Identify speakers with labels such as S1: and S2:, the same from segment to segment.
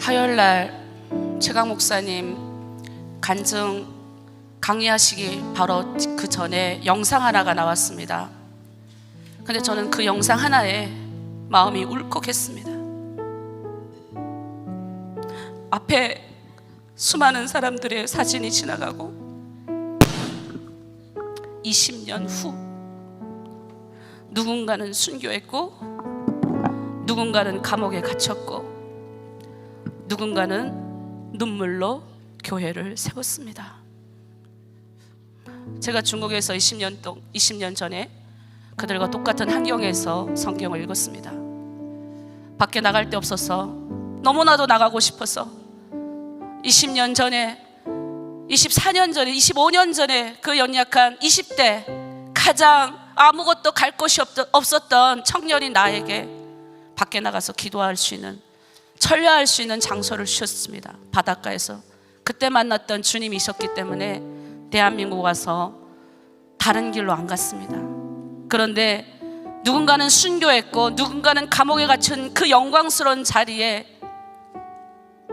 S1: 화요일날 최강 목사님 간증 강의하시기 바로 그 전에 영상 하나가 나왔습니다. 근데 저는 그 영상 하나에 마음이 울컥했습니다. 앞에 수많은 사람들의 사진이 지나가고 20년 후 누군가는 순교했고 누군가는 감옥에 갇혔고 누군가는 눈물로 교회를 세웠습니다. 제가 중국에서 20년 전에 그들과 똑같은 환경에서 성경을 읽었습니다. 밖에 나갈 데 없어서 너무나도 나가고 싶어서 20년 전에 24년 전에 25년 전에 그 연약한 20대 가장 아무것도 갈 곳이 없었던 청년인 나에게 밖에 나가서 기도할 수 있는 천례할 수 있는 장소를 주셨습니다. 바닷가에서 그때 만났던 주님이 있었기 때문에 대한민국 와서 다른 길로 안 갔습니다. 그런데 누군가는 순교했고 누군가는 감옥에 갇힌 그 영광스러운 자리에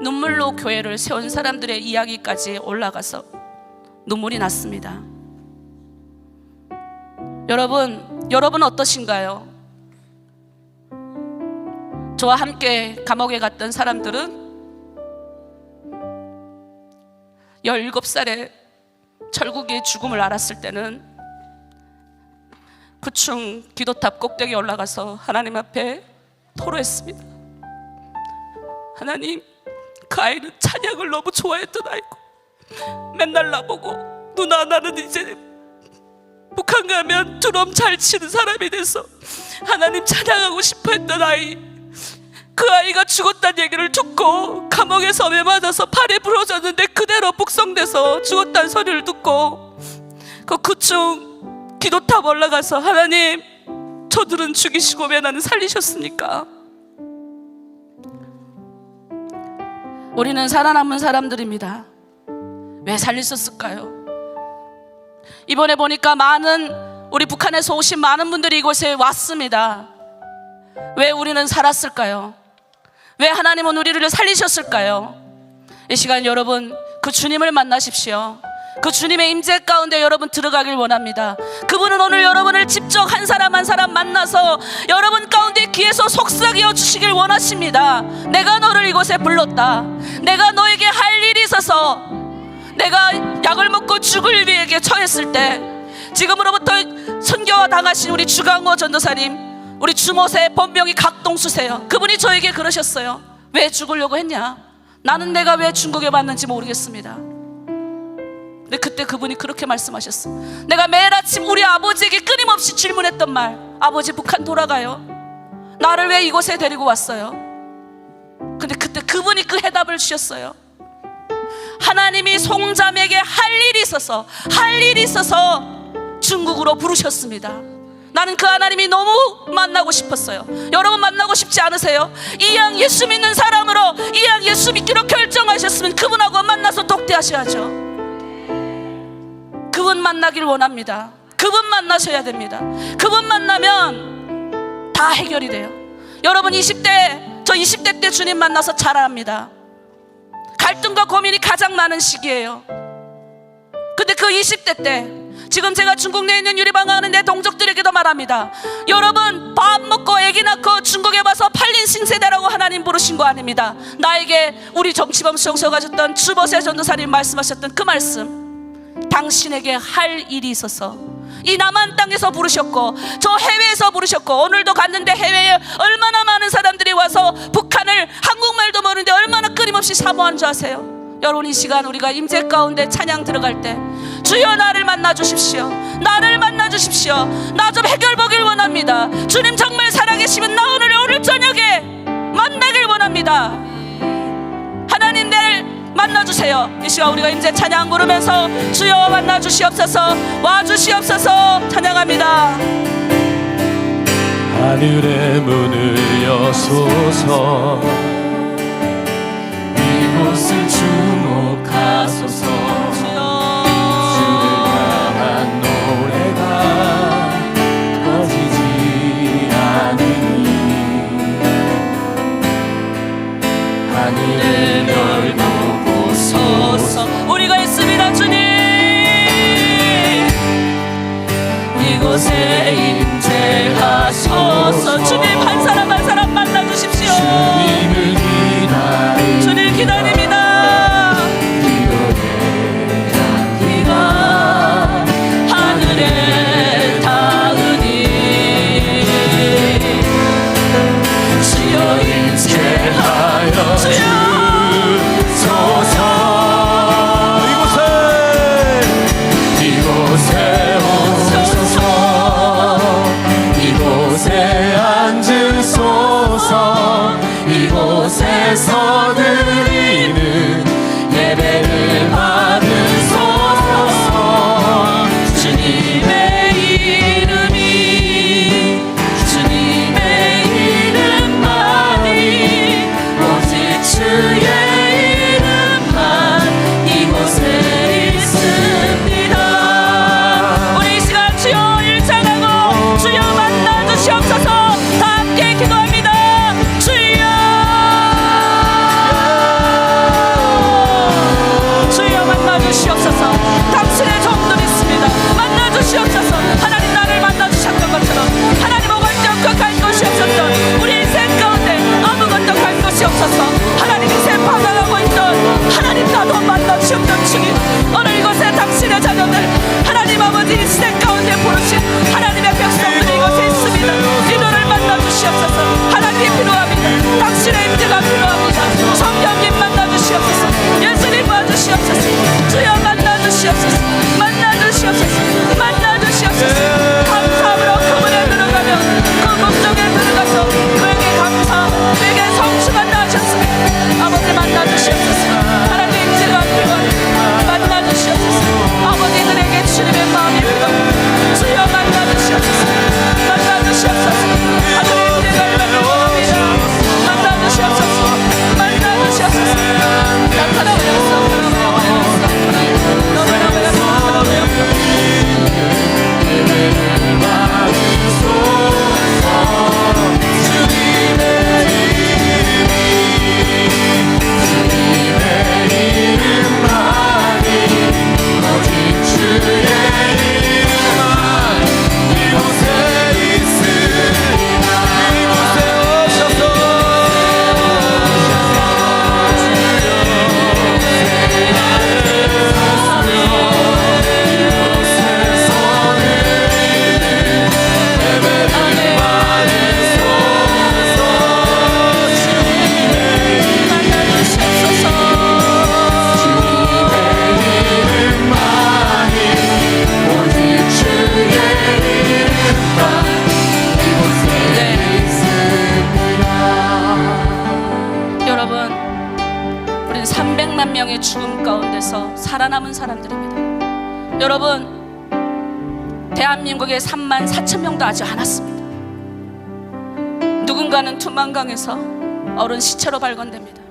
S1: 눈물로 교회를 세운 사람들의 이야기까지 올라가서 눈물이 났습니다. 여러분 어떠신가요? 저와 함께 감옥에 갔던 사람들은 17살에 철국의 죽음을 알았을 때는 구층 기도탑 꼭대기에 올라가서 하나님 앞에 토로했습니다. 하나님, 그 아이는 찬양을 너무 좋아했던 아이고 맨날 나보고 누나 나는 이제 북한 가면 드럼 잘 치는 사람이 돼서 하나님 찬양하고 싶어 했던 아이, 그 아이가 죽었다는 얘기를 듣고 감옥에 섬에 맞아서 팔이 부러졌는데 그대로 북송돼서 죽었다는 소리를 듣고 그 구층 기도탑 올라가서 하나님, 저들은 죽이시고 왜 나는 살리셨습니까? 우리는 살아남은 사람들입니다. 왜 살리셨을까요? 이번에 보니까 우리 북한에서 오신 많은 분들이 이곳에 왔습니다. 왜 우리는 살았을까요? 왜 하나님은 우리를 살리셨을까요? 이 시간 여러분 그 주님을 만나십시오. 그 주님의 임재 가운데 여러분 들어가길 원합니다. 그분은 오늘 여러분을 직접 한 사람 한 사람 만나서 여러분 가운데 귀에서 속삭여 주시길 원하십니다. 내가 너를 이곳에 불렀다. 내가 너에게 할 일이 있어서 내가 약을 먹고 죽을 위기에 처했을 때 지금으로부터 선교 당하신 우리 주강호 전도사님, 우리 주모세 본명이 각동수세요. 그분이 저에게 그러셨어요. 왜 죽으려고 했냐? 나는 내가 왜 중국에 왔는지 모르겠습니다. 근데 그때 그분이 그렇게 말씀하셨어. 내가 매일 아침 우리 아버지에게 끊임없이 질문했던 말, 아버지 북한 돌아가요? 나를 왜 이곳에 데리고 왔어요? 근데 그때 그분이 그 해답을 주셨어요. 하나님이 송자매에게 할 일이 있어서 중국으로 부르셨습니다. 나는 그 하나님이 너무 만나고 싶었어요. 여러분 만나고 싶지 않으세요? 이왕 예수 믿는 사람으로 이왕 예수 믿기로 결정하셨으면 그분하고 만나서 독대하셔야죠. 그분 만나길 원합니다. 그분 만나셔야 됩니다. 그분 만나면 다 해결이 돼요. 여러분 저 20대 때 주님 만나서 잘 압니다. 갈등과 고민이 가장 많은 시기예요. 근데 그 20대 때 지금 제가 중국 내에 있는 유리방황하는 내 동족들에게도 말합니다. 여러분 밥 먹고 애기 낳고 중국에 와서 팔린 신세대라고 하나님 부르신 거 아닙니다. 나에게 우리 정치범 수용소 가셨던 주보세 전도사님 말씀하셨던 그 말씀, 당신에게 할 일이 있어서 이 남한 땅에서 부르셨고 저 해외에서 부르셨고 오늘도 갔는데 해외에 얼마나 많은 사람들이 와서 북한을 한국말도 모르는데 얼마나 끊임없이 사모하는 줄 아세요? 여러분 이 시간 우리가 임재 가운데 찬양 들어갈 때 주여 나를 만나 주십시오. 나를 만나 주십시오. 나 좀 해결 보길 원합니다. 주님 정말 살아계시면 나 오늘 저녁에 만나길 원합니다. 하나님 날 만나주세요. 이 시간 우리가 임재 찬양 부르면서 주여 만나 주시옵소서, 와 주시옵소서 찬양합니다.
S2: 하늘의 문을 여소서, 이곳을 주목하소서. 주를 향한 노래가 꺼지지 않으니 하늘을 열어보소서.
S1: 우리가 있습니다. 주님,
S2: 이곳에 임재하소서.
S1: 주님 한 사람 한 사람 만나 주십시오.
S2: 주님을 기다리
S1: 주님 기다립니다.
S2: 비가 하늘에 닿으니 주여 임재하여 주소서. 이곳에 오소서. 이곳에 앉으소서. 이곳에서 드리는 예배를 받으소서. 주님의 이름이 주님의 이름만이 오직 주의 이름만 이곳에 있습니다.
S1: 우리 이 시간 주여 일장하고 주여 만나 주시옵소서. 다 함께 기도합니다. 주여, 주여 만나 주시옵소서. 당신의 종들 있습니다. 만나 주시옵소서. 하나님 나를 만나 주셨던 것처럼 하나님 오간적과 갈 것이 없었던 우리 인생 가운데 아무것도 갈 것이 없어서 하나님 인생 방황하고 있던 하나님 나도 만나 주셨던 주님, 오늘 이곳에 당신의 자녀들 하나님 아버지 인생 가운데 부르신 하나님의 백성들이 이곳에 있습니다. 이들을 만나 주시옵소서. 하나님 필요합니다. 당신의 임재가 필요합니다. 성령님 만나 주시옵소서. 예수님 와주시옵소서. 주여 만나 주시옵소서. 만나 주시옵소서. 만나 주시옵소서. 감사함으로 그분에 들어가면 그 목적에 들어가서 그에게 감사, 그에게 성취가 나셨습니다. 아버지 만나 주시옵소서. 하나님 임재가 필요합니다. 만나 주시옵소서. 아버지들에게 주님의 마음이 필요합니다. 주여 만나 주시옵소서. 만나 주시옵소서. 하늘의 임재가 필요합니다. 만나 주시옵소서. 만나 주시옵소서. 나타나버렸어. 여러분, 우리는 300만 명의 죽음 가운데서 살아남은 사람들입니다. 여러분, 대한민국에 3만 4천 명도 아직 안 왔습니다. 누군가는 두만강에서 어른 시체로 발견됩니다.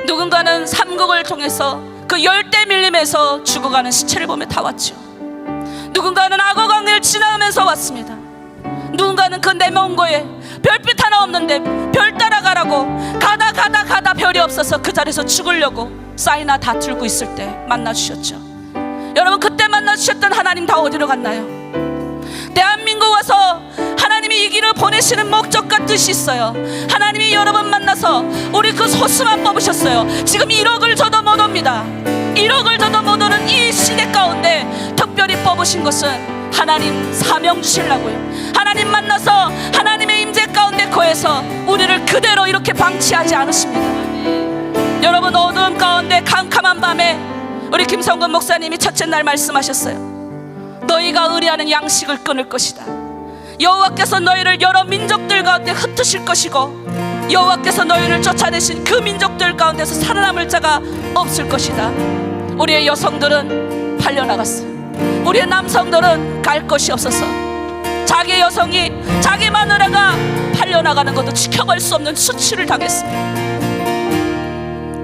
S1: 누군가는 삼국을 통해서 그 열대 밀림에서 죽어가는 시체를 보며 다 왔죠. 누군가는 악어강을 지나면서 왔습니다. 누군가는 그 내먼 거에 별빛 하나 없는데 별 따라가라고 가다 별이 없어서 그 자리에서 죽으려고 사이나 다 들고 있을 때 만나주셨죠. 여러분, 그때 만나주셨던 하나님 다 어디로 갔나요? 대한민국 와서 하나님이 이 길을 보내시는 목적과 뜻이 있어요. 하나님이 여러분 만나서 우리 그 소수만 뽑으셨어요. 지금 1억을 줘도 못 옵니다. 1억을 줘도 못 오는 이 시대 가운데 특별히 뽑으신 것은 하나님 사명 주시려고요. 하나님 만나서 하나님의 임재 가운데 거해서 우리를 그대로 이렇게 방치하지 않으십니다. 여러분, 어두운 가운데 캄캄한 밤에 우리 김성근 목사님이 첫째 날 말씀하셨어요. 너희가 의뢰하는 양식을 끊을 것이다. 여호와께서 너희를 여러 민족들 가운데 흩으실 것이고 여호와께서 너희를 쫓아내신 그 민족들 가운데서 살아남을 자가 없을 것이다. 우리의 여성들은 팔려나갔어요. 우리의 남성들은 갈 것이 없어서 자기 여성이, 자기 마누라가 팔려나가는 것도 지켜볼 수 없는 수치를 당했습니다.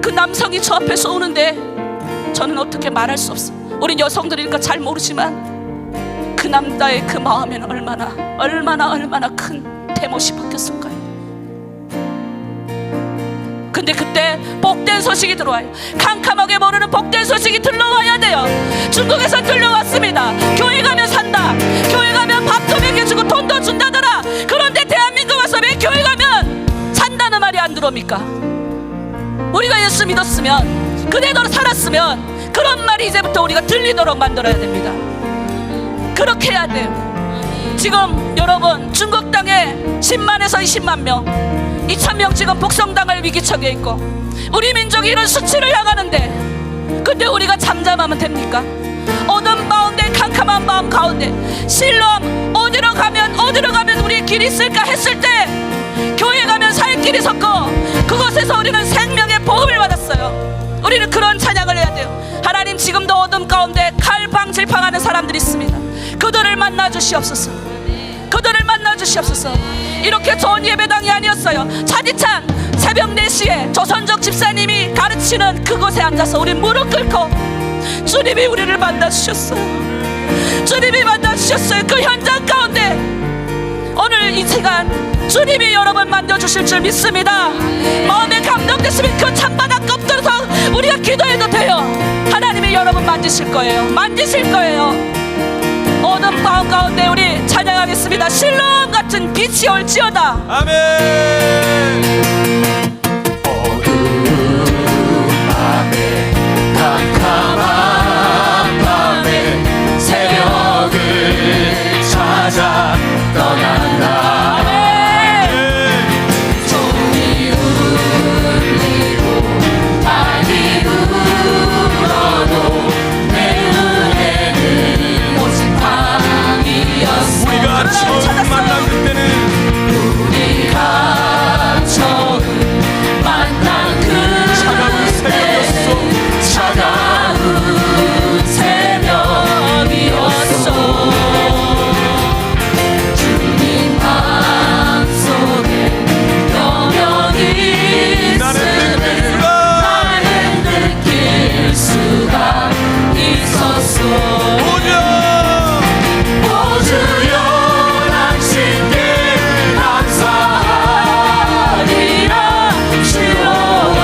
S1: 그 남성이 저 앞에서 오는데 저는 어떻게 말할 수 없어요. 우린 여성들이니까 잘 모르지만 그 남자의 그 마음에는 얼마나 큰 대못이 박혔을까요? 근데 그때 복된 소식이 들어와요. 캄캄하게 모르는 복된 소식이 들러와야 돼요. 중국에서 들려왔습니다. 교회 가면 산다, 교회 가면 밥도 먹여주고 돈도 준다더라. 그런데 대한민국 와서 왜 교회 가면 산다는 말이 안 들어옵니까? 우리가 예수 믿었으면, 그대로 살았으면 그런 말이 이제부터 우리가 들리도록 만들어야 됩니다. 그렇게 해야 돼요. 지금 여러분, 중국 땅에 10만에서 20만 명, 2,000명 지금 복성당할 위기척에 있고, 우리 민족이 이런 수치를 향하는데, 근데 우리가 잠잠하면 됩니까? 어둠 가운데, 캄캄한 마음 가운데 실롬 어디로 가면 우리의 길이 있을까 했을 때, 교회 가면 살 길이 섰고 그곳에서 우리는 생명의 보험을 받았어요. 우리는 그런 찬양을 해야 돼요. 하나님, 지금도 어둠 가운데 갈팡질팡하는 사람들이 있습니다. 그들을 만나 주시옵소서. 그들을 만나 주시옵소서. 이렇게 좋은 예배당이 아니었어요. 차디찬 새벽 4시에 조선족 집사님이 가르치는 그곳에 앉아서 우리 무릎 꿇고 주님이 우리를 만나 주셨어요. 주님이 만나 주셨어요. 그 현장 가운데 오늘 이 시간 주님이 여러분 만져 주실 줄 믿습니다. 마음에 감동됐으면 그 찬바닥 엎드려서 우리가 기도해도 돼요. 하나님이 여러분 만지실 거예요. 만지실 거예요. 어둠 마음 가운데 우리 찬양하겠습니다. 실롬 같은 빛이 올지어다.
S3: 아멘. 어두운 밤에, 캄캄한 밤에 새벽을 찾아 떠난다.
S2: 종이 울리고 달이 울어도 내 눈에는 오직 밤이었어.
S3: 우리가 처음 만난 그때는,
S2: 우리가 처음 만난
S3: 차가운 새벽이었어.
S2: 차가운 새벽이었어. 주님 마음속에 영원히 있음을 나는 느낄 수가 있었어. 오주여 당신께 감사하리라. 주여와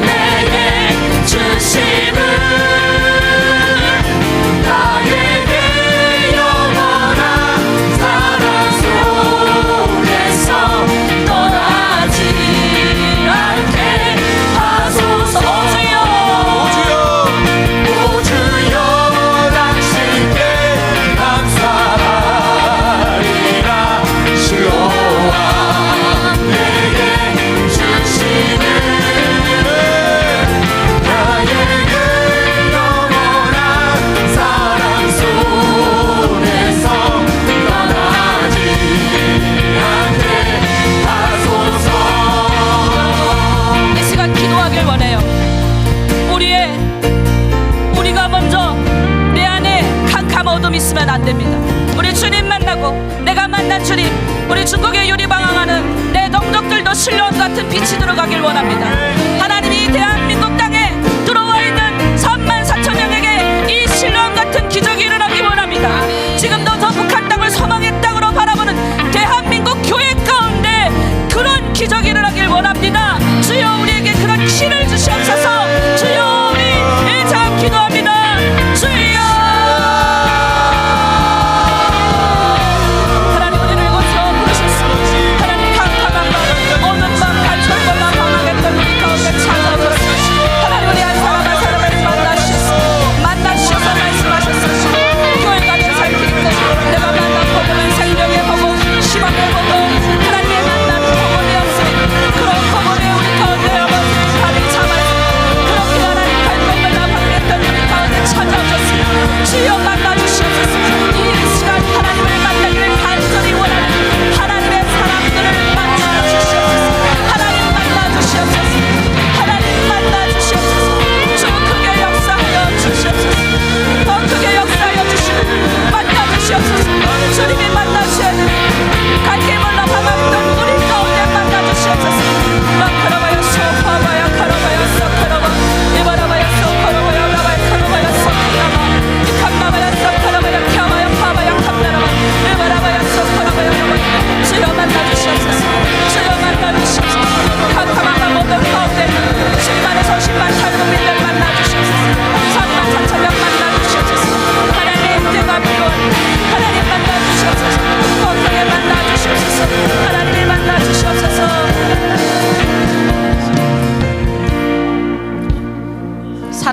S2: 내게 주심을 나에게 영원한 사랑 속에서 떠나지 않게 하소서. 오주여 당신께 감사하리라. 주여와 내게 주심을 나에게 영원한 사랑 속에서 떠나지 않게 하소서.
S1: 이 시간 기도하길 원해요. 우리가 먼저 내 안에 캄캄 어둠 있으면 안 됩니다. 우리 주님 만나고 내가 만난 주님, 우리 중국에 유리방황하는 내 동족들도 실론 같은 빛이 들어가길 원합니다. 하나님이 대한민국 땅에 들어와 있는 34,000명에게 이 실론 같은 기적이 일어나길 원합니다. 지금도 저 북한 땅을 소망의 땅으로 바라보는 대한민국 교회 가운데 그런 기적이 일어나길 원합니다. 주여 우리에게 그런 힘을 주시옵소서. 주여 우리 일장 기도합니다. 주여, 하나님 우리를 이곳으로 부르셨습니다. 하나님 캄캄한 밤, 어둠 밤, 간절과 방황했던 우리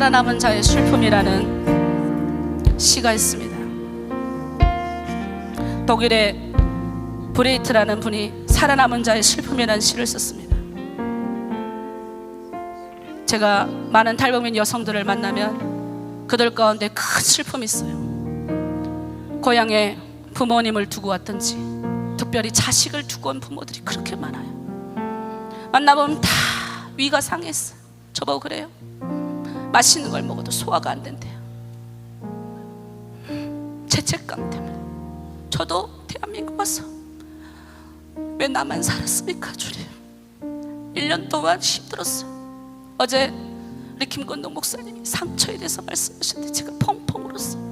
S1: 살아남은 자의 슬픔이라는 시가 있습니다. 독일의 브레이트라는 분이 살아남은 자의 슬픔이라는 시를 썼습니다. 제가 많은 탈북민 여성들을 만나면 그들 가운데 큰 슬픔이 있어요. 고향에 부모님을 두고 왔든지 특별히 자식을 두고 온 부모들이 그렇게 많아요. 만나보면 다 위가 상했어요. 저보고 그래요. 맛있는 걸 먹어도 소화가 안 된대요. 죄책감 때문에. 저도 대한민국 와서 왜 나만 살았습니까 주님. 1년 동안 힘들었어요. 어제 우리 김건동 목사님이 상처에 대해서 말씀하셨는데 제가 펑펑 울었어요.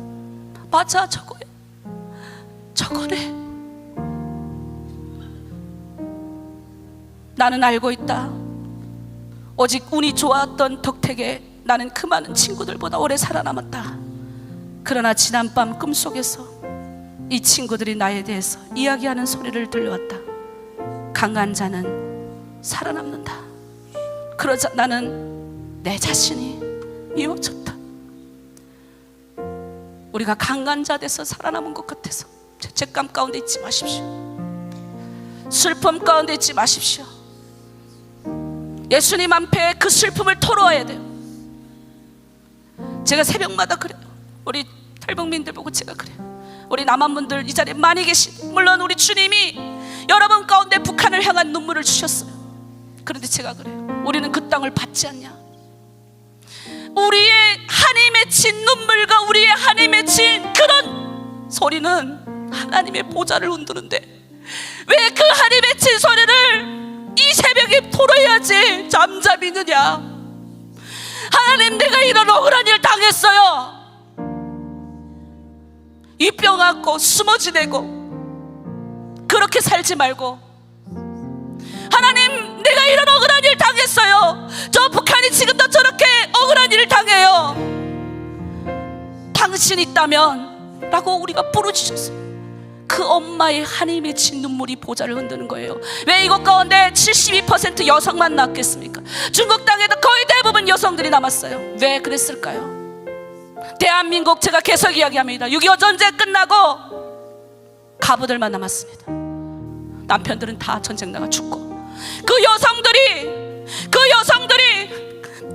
S1: 맞아, 저거야, 저거래. 나는 알고 있다. 오직 운이 좋았던 덕택에 나는 그 많은 친구들보다 오래 살아남았다. 그러나 지난밤 꿈속에서 이 친구들이 나에 대해서 이야기하는 소리를 들려왔다. 강한 자는 살아남는다. 그러자 나는 내 자신이 미워졌다. 우리가 강한 자 돼서 살아남은 것 같아서 죄책감 가운데 있지 마십시오. 슬픔 가운데 있지 마십시오. 예수님 앞에 그 슬픔을 털어와야 돼요. 제가 새벽마다 그래요. 우리 탈북민들 보고 제가 그래요. 우리 남한분들 이 자리에 많이 계신, 물론 우리 주님이 여러분 가운데 북한을 향한 눈물을 주셨어요. 그런데 제가 그래요. 우리는 그 땅을 받지 않냐? 우리의 한이 맺힌 눈물과 우리의 한이 맺힌 그런 소리는 하나님의 보좌를 흔드는데 왜 그 한이 맺힌 소리를 이 새벽에 토로해야지 잠잠히 있느냐? 하나님, 내가 이런 억울한 일 당했어요. 이 뼈 안고 숨어 지내고 그렇게 살지 말고, 하나님, 내가 이런 억울한 일 당했어요. 저 북한이 지금도 저렇게 억울한 일을 당해요. 당신 있다면 라고 우리가 부르짖었어요. 그 엄마의 한이 맺힌 눈물이 보좌를 흔드는 거예요. 왜 이곳 가운데 72% 여성만 남겠습니까? 중국 땅에도 거의 대부분 여성들이 남았어요. 왜 그랬을까요? 대한민국, 제가 계속 이야기합니다. 6.25 전쟁 끝나고 가부들만 남았습니다. 남편들은 다 전쟁 나가 죽고, 그 여성들이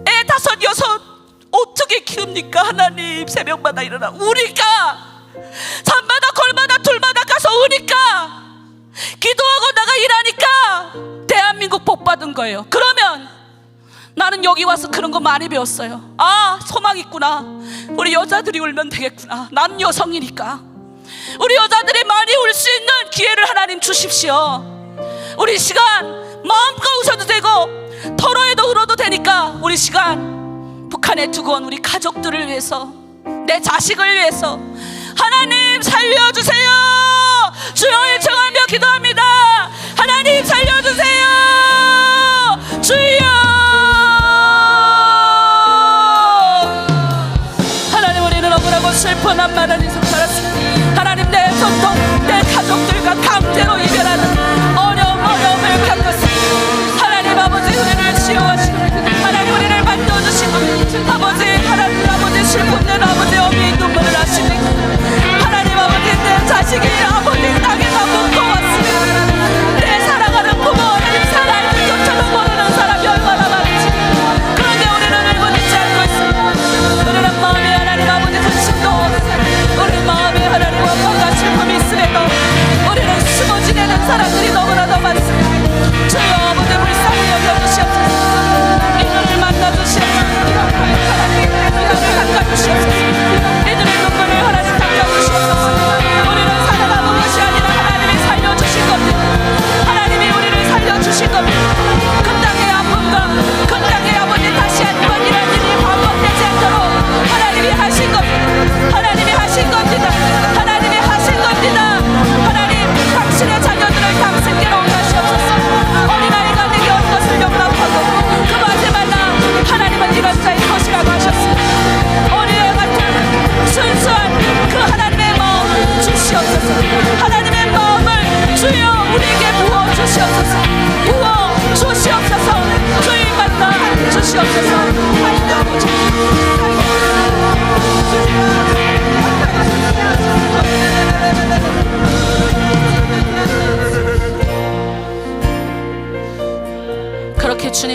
S1: 애 5, 6 어떻게 키웁니까? 하나님, 새벽마다 일어나 우니까, 산마다 골마다 둘마다 가서 우니까, 기도하고 나가 일하니까 대한민국 복 받은 거예요. 그러면 나는 여기 와서 그런 거 많이 배웠어요. 아, 소망 있구나. 우리 여자들이 울면 되겠구나. 난 여성이니까 우리 여자들이 많이 울 수 있는 기회를 하나님 주십시오. 우리 시간 마음껏 웃어도 되고 털어해도 울어도 되니까 우리 시간 북한에 두고 온 우리 가족들을 위해서, 내 자식을 위해서 하나님 살려주세요. 주여, 요청하며 기도합니다. 하나님 살려주세요. 주여. 하나님, 우리는 억울하고 슬픈 한 많은 인생 살았습니다. 하나님, 내 전통, 내 가족들과 강제로 이별하는 어려움을 겪었습니다. 하나님 아버지, 우리를 치유하시고 하나님 우리를 만져주시고, 아버지, 하나님 아버지, 슬픈데 아버지 어미의 눈물을 하십니까? 하나님 아버지, 내 자식이 아버지 땅에서 묻고 왔습니다. 내 사랑하는 부모, 하나님 살아있는 것처럼 모르는 사람이 얼마나 많은지. 그런데 우리는 울고 있지 않고 있습니다. 우리는 마음에 하나님 아버지 그 심도,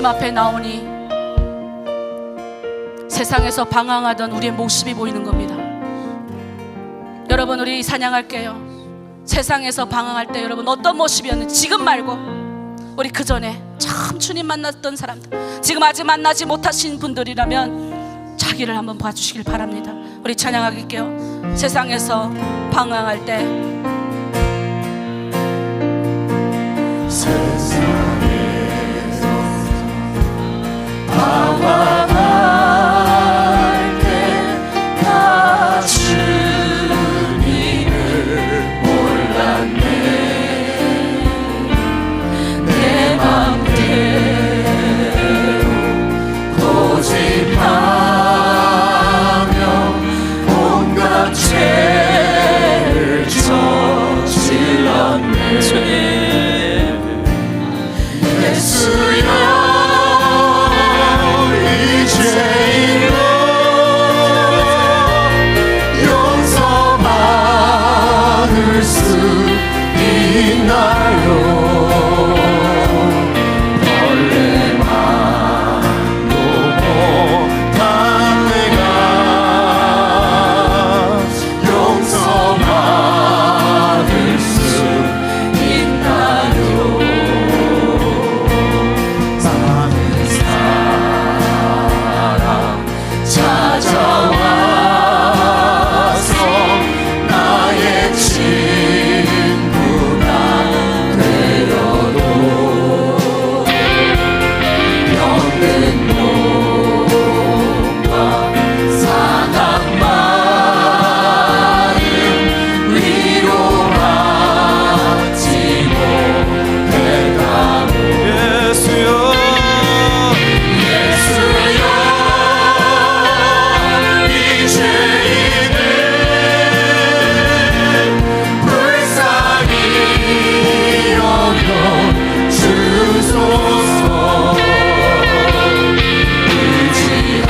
S1: 앞에 나오니 세상에서 방황하던 우리의 모습이 보이는 겁니다. 여러분, 우리 찬양할게요. 세상에서 방황할 때 여러분 어떤 모습이었는지 지금 말고 우리 그 전에 참 주님 만났던 사람들, 지금 아직 만나지 못하신 분들이라면 자기를 한번 봐주시길 바랍니다. 우리 찬양할게요. 세상에서 방황할 때
S2: 세상에서 방황할 때 나 주님을 몰랐네. 내 맘대로 고집하며 온갖 죄를 저질렀네. 예수여 이제는 용서받을 수 있나요? 벌레만도 못한 내가 용서받을 수 있나요? 찾아와서 나의 친구가 되어도 병든 몸과 상한 마음 위로받지 못했다고.
S3: 예수여
S2: 이제는 불쌍히 여겨 주소서. 의지할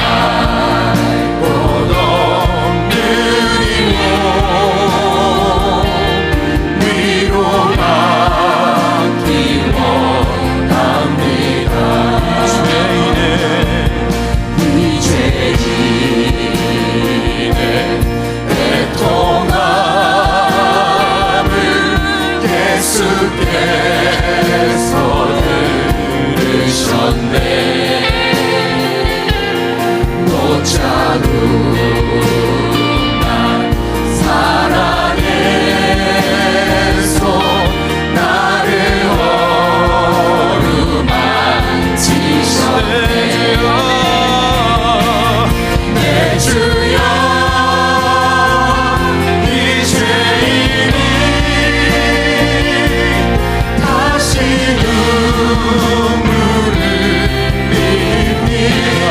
S2: 곳 없는 이 몸 위로받기 원합니다. 이 죄인의 애통함을 예수께서 들으셨네. 못자루난 사랑해서 나를 어루만지셨네. 내 주여 이 죄인이 다시 눈물을 흘립니다.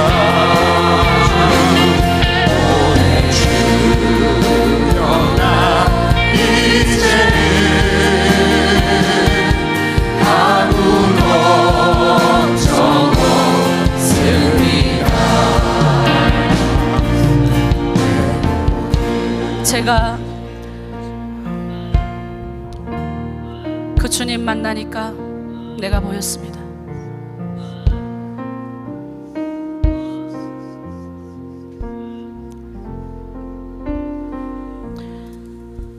S2: 보내주려 나 이제는 아무런 걱정 없으리라.
S1: 제가 그 주님 만나니까 내가 보였습니다.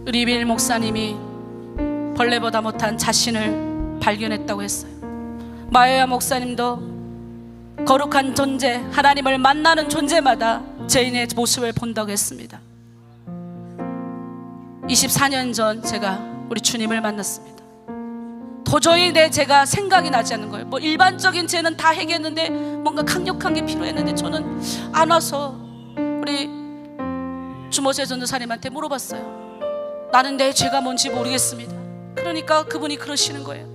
S1: 우리 이빌 목사님이 벌레보다 못한 자신을 발견했다고 했어요. 마요야 목사님도 거룩한 존재, 하나님을 만나는 존재마다 죄인의 모습을 본다고 했습니다. 24년 전 제가 우리 주님을 만났습니다. 도저히 제가 생각이 나지 않는 거예요. 뭐 일반적인 죄는 다 해결했는데 뭔가 강력한 게 필요했는데 저는 안 와서 우리 주모세 전도사님한테 물어봤어요. 나는 내 죄가 뭔지 모르겠습니다. 그러니까 그분이 그러시는 거예요.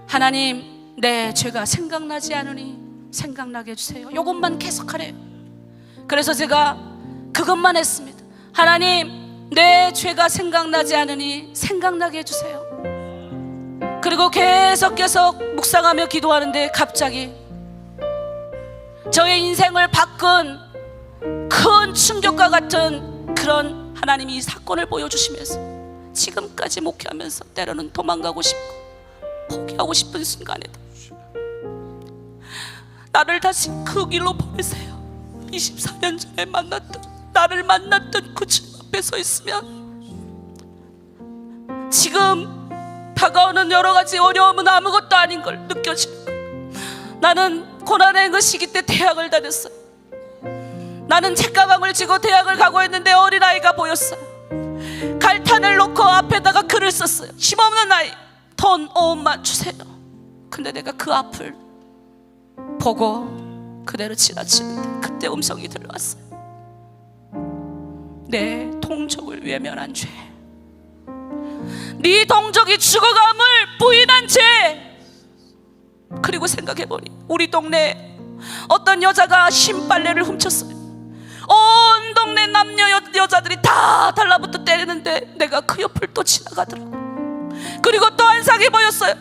S1: 하나님, 내 죄가 생각나지 않으니 생각나게 해주세요. 이것만 계속하래요. 그래서 제가 그것만 했습니다. 하나님, 내 죄가 생각나지 않으니 생각나게 해주세요. 그리고 계속 묵상하며 기도하는데 갑자기 저의 인생을 바꾼 큰 충격과 같은 그런 하나님이 이 사건을 보여주시면서 지금까지 목회하면서 때로는 도망가고 싶고 포기하고 싶은 순간에도 나를 다시 그 길로 보내세요. 24년 전에 나를 만났던 그 주님 앞에 서 있으면 지금 다가오는 여러 가지 어려움은 아무것도 아닌 걸 느껴지는 거예요. 나는 고난의 그 시기 때 대학을 다녔어요. 나는 책가방을 쥐고 대학을 가고 있는데 어린아이가 보였어요. 갈탄을 놓고 앞에다가 글을 썼어요. 힘없는 아이, 돈 5원만 주세요. 근데 내가 그 앞을 보고 그대로 지나치는데 그때 음성이 들려왔어요. 내 동족을 외면한 죄, 네 동족이 죽어감을 부인한 죄. 그리고 생각해보니 우리 동네에 어떤 여자가 신빨래를 훔쳤어요. 온 동네 남녀 여자들이 다 달라붙어 때리는데 내가 그 옆을 또 지나가더라고. 그리고 또 한상이 보였어요.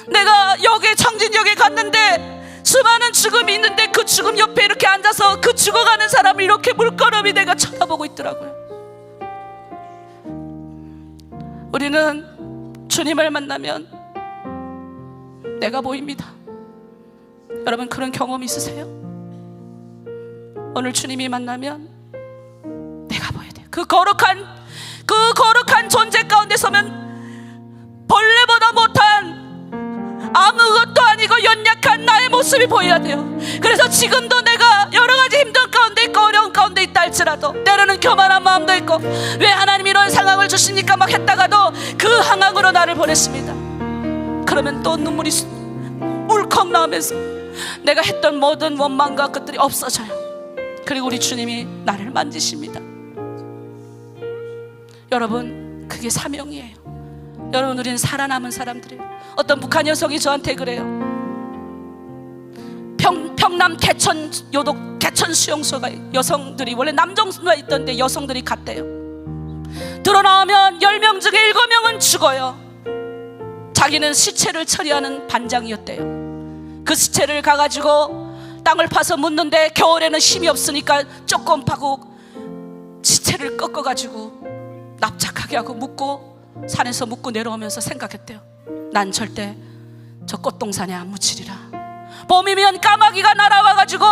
S1: 내가 청진역에 갔는데 수많은 죽음이 있는데 그 죽음 옆에 이렇게 앉아서 그 죽어가는 사람을 이렇게 물끄러미 내가 쳐다보고 있더라고요. 우리는 주님을 만나면 내가 보입니다. 여러분, 그런 경험 있으세요? 오늘 주님이 만나면 내가 보여야 돼요. 그 거룩한 존재 가운데 서면 벌레보다 못한 아무것도 아니고 연약한 나의 모습이 보여야 돼요. 그래서 지금도 내가 여러 가지 힘든 가운데 있고 어려운 가운데 있다 할지라도 때로는 교만한 마음도 있고 왜 하나님 이런 상황을 주십니까 막 했다가도 그 상황으로 나를 보냈습니다. 그러면 또 눈물이 울컥 나오면서 내가 했던 모든 원망과 것들이 없어져요. 그리고 우리 주님이 나를 만지십니다. 여러분, 그게 사명이에요. 여러분, 우리는 살아남은 사람들이에요. 어떤 북한 여성이 저한테 그래요. 평남 개천 수용소가 여성들이 원래 남정수가 있던데 여성들이 갔대요. 들어나오면 10명 중에 7명은 죽어요. 자기는 시체를 처리하는 반장이었대요. 그 시체를 가가지고 땅을 파서 묻는데 겨울에는 힘이 없으니까 조금 파고 시체를 꺾어가지고 납작하게 하고 묻고 산에서 묻고 내려오면서 생각했대요. 난 절대 저 꽃동산에 안 묻히리라. 봄이면 까마귀가 날아와가지고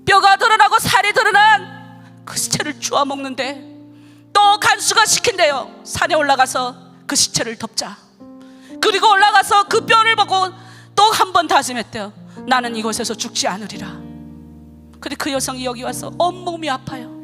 S1: 뼈가 드러나고 살이 드러난 그 시체를 주워 먹는데 또 간수가 시킨대요. 산에 올라가서 그 시체를 덮자. 그리고 올라가서 그 뼈를 보고 또 한 번 다짐했대요. 나는 이곳에서 죽지 않으리라. 근데 그 여성이 여기 와서 온몸이 아파요.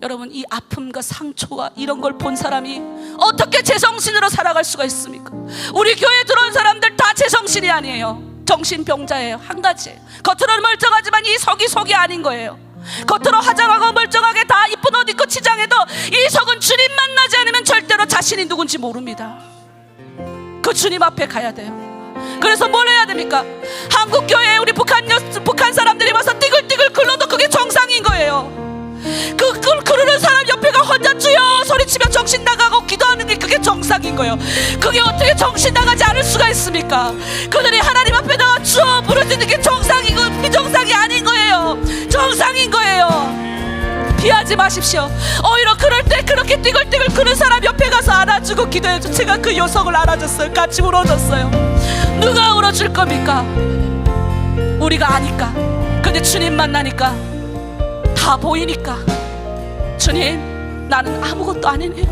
S1: 여러분, 이 아픔과 상처와 이런 걸 본 사람이 어떻게 제정신으로 살아갈 수가 있습니까? 우리 교회에 들어온 사람들 다 제정신이 아니에요. 정신병자예요. 한 가지예요. 겉으로는 멀쩡하지만 이 속이 아닌 거예요. 겉으로 화장하고 멀쩡하게 다 이쁜 옷 입고 치장해도 이 속은 주님 만나지 않으면 절대로 자신이 누군지 모릅니다. 그 주님 앞에 가야 돼요. 그래서 뭘 해야 됩니까? 한국 교회에 우리 북한 사람들이 와서 띠글띠글 굴러도 그게 정상인 거예요. 그러는 사람 옆에가 혼자 주여 소리치며 정신 나가고 기도하는 게 그게 정상인 거예요. 그게 어떻게 정신 나가지 않을 수가 있습니까? 그들이 하나님 앞에다가 주여 부르짖는 게 정상이고 비정상이 아닌 거예요. 정상인 거예요. 피하지 마십시오. 오히려 그럴 때 그렇게 띠글띠글 그런 사람 옆에 가서 안아주고 기도해줘. 제가 그 여성을 안아줬어요. 같이 울어줬어요. 누가 울어줄 겁니까? 우리가 아니까. 근데 주님 만나니까 다 보이니까 주님, 나는 아무것도 아니네요.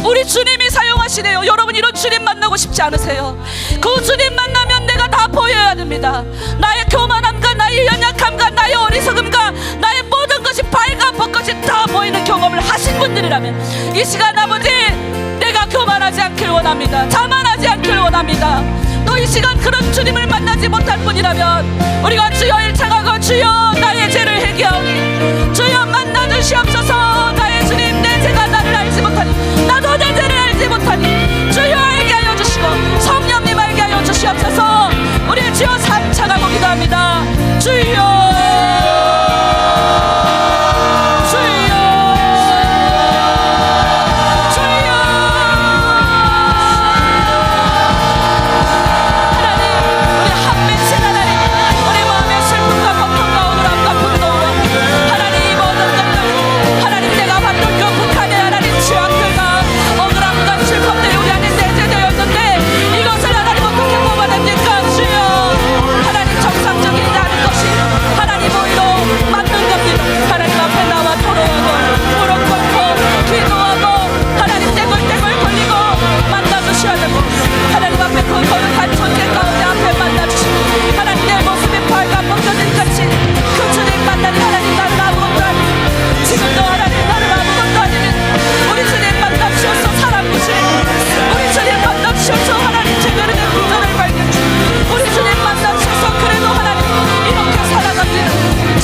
S1: 우리 주님이 사용하시네요. 여러분, 이런 주님 만나고 싶지 않으세요? 그 주님 만나면 내가 다 보여야 됩니다. 나의 교만함과 나의 연약함과 나의 어리석음과 나의 모든 것이 발과 벚것이 다 보이는 경험을 하신 분들이라면 이 시간 아버지, 내가 교만하지 않길 원합니다. 자만하지 않길 원합니다. 또 이 시간 그런 주님을 만나지 못할 분이라면 우리가 주여 일창하고 주여 나의 죄를 회개하오니 주여 만나주시옵소서. 나의 주님, 내 죄가 나를 알지 못하니 나도 내 죄를 알지 못하니 주여 알게 하여 주시고 성령님 알게 하여 주시옵소서. 우리 주여 삼창하고 기도합니다. 주여 주여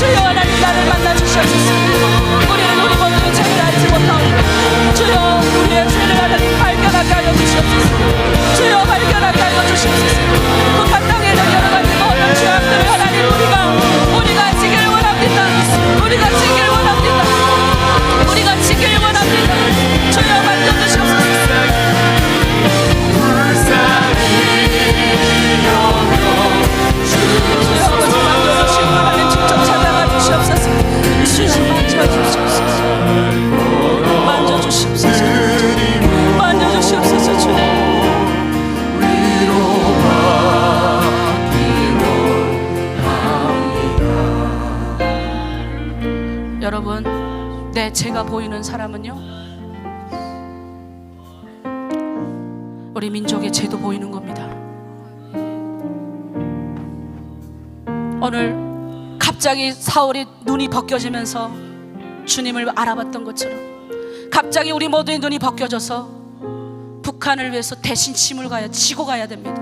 S1: 주여 하나님 나를 만나 주시옵소서. 우리는 우리 모두의 죄를 알지 못하오니 주여 우리의 죄를 하나님 발견하게 하여 주시옵소서. 주여 발견하게 하여 주시옵소서. 북한 땅에 있는 여러 가지 모든 죄악들을 하나님 우리가 지길 원합니다. 우리가 지길 원합니다. 우리가 지길 원합니다. 주여 만져주시옵소서. 주여 만져주시고 하나님 직접 찾아가 주시옵소서. 주여 만져주시옵소서. 만져주시옵소서. 만져주시옵소서. 주여 여러분, 내 죄가 보이는 사람은요, 우리 민족의 죄도 보이는 겁니다. 오늘 갑자기 사울이 눈이 벗겨지면서 주님을 알아봤던 것처럼 갑자기 우리 모두의 눈이 벗겨져서 북한을 위해서 대신 짐을 지고 가야 됩니다.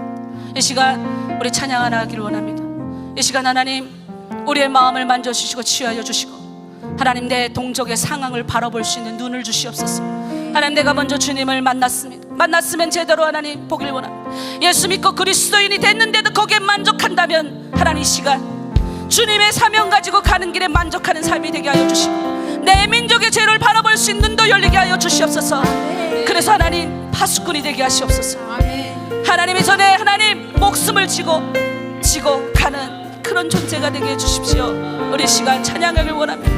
S1: 이 시간 우리 찬양 하나 하기를 원합니다. 이 시간 하나님 우리의 마음을 만져주시고 치유하여 주시고 하나님 내 동족의 상황을 바라볼 수 있는 눈을 주시옵소서. 하나님 내가 먼저 주님을 만났으면 제대로 하나님 보길 원합니다. 예수 믿고 그리스도인이 됐는데도 거기에 만족한다면 하나님 이 시간 주님의 사명 가지고 가는 길에 만족하는 삶이 되게 하여 주시고 내 민족의 죄를 바라볼 수 있는 눈도 열리게 하여 주시옵소서. 그래서 하나님 파수꾼이 되게 하시옵소서. 하나님이 전에 하나님 목숨을 지고 가는 그런 존재가 되게 해주십시오. 우리 시간 찬양하길 원합니다.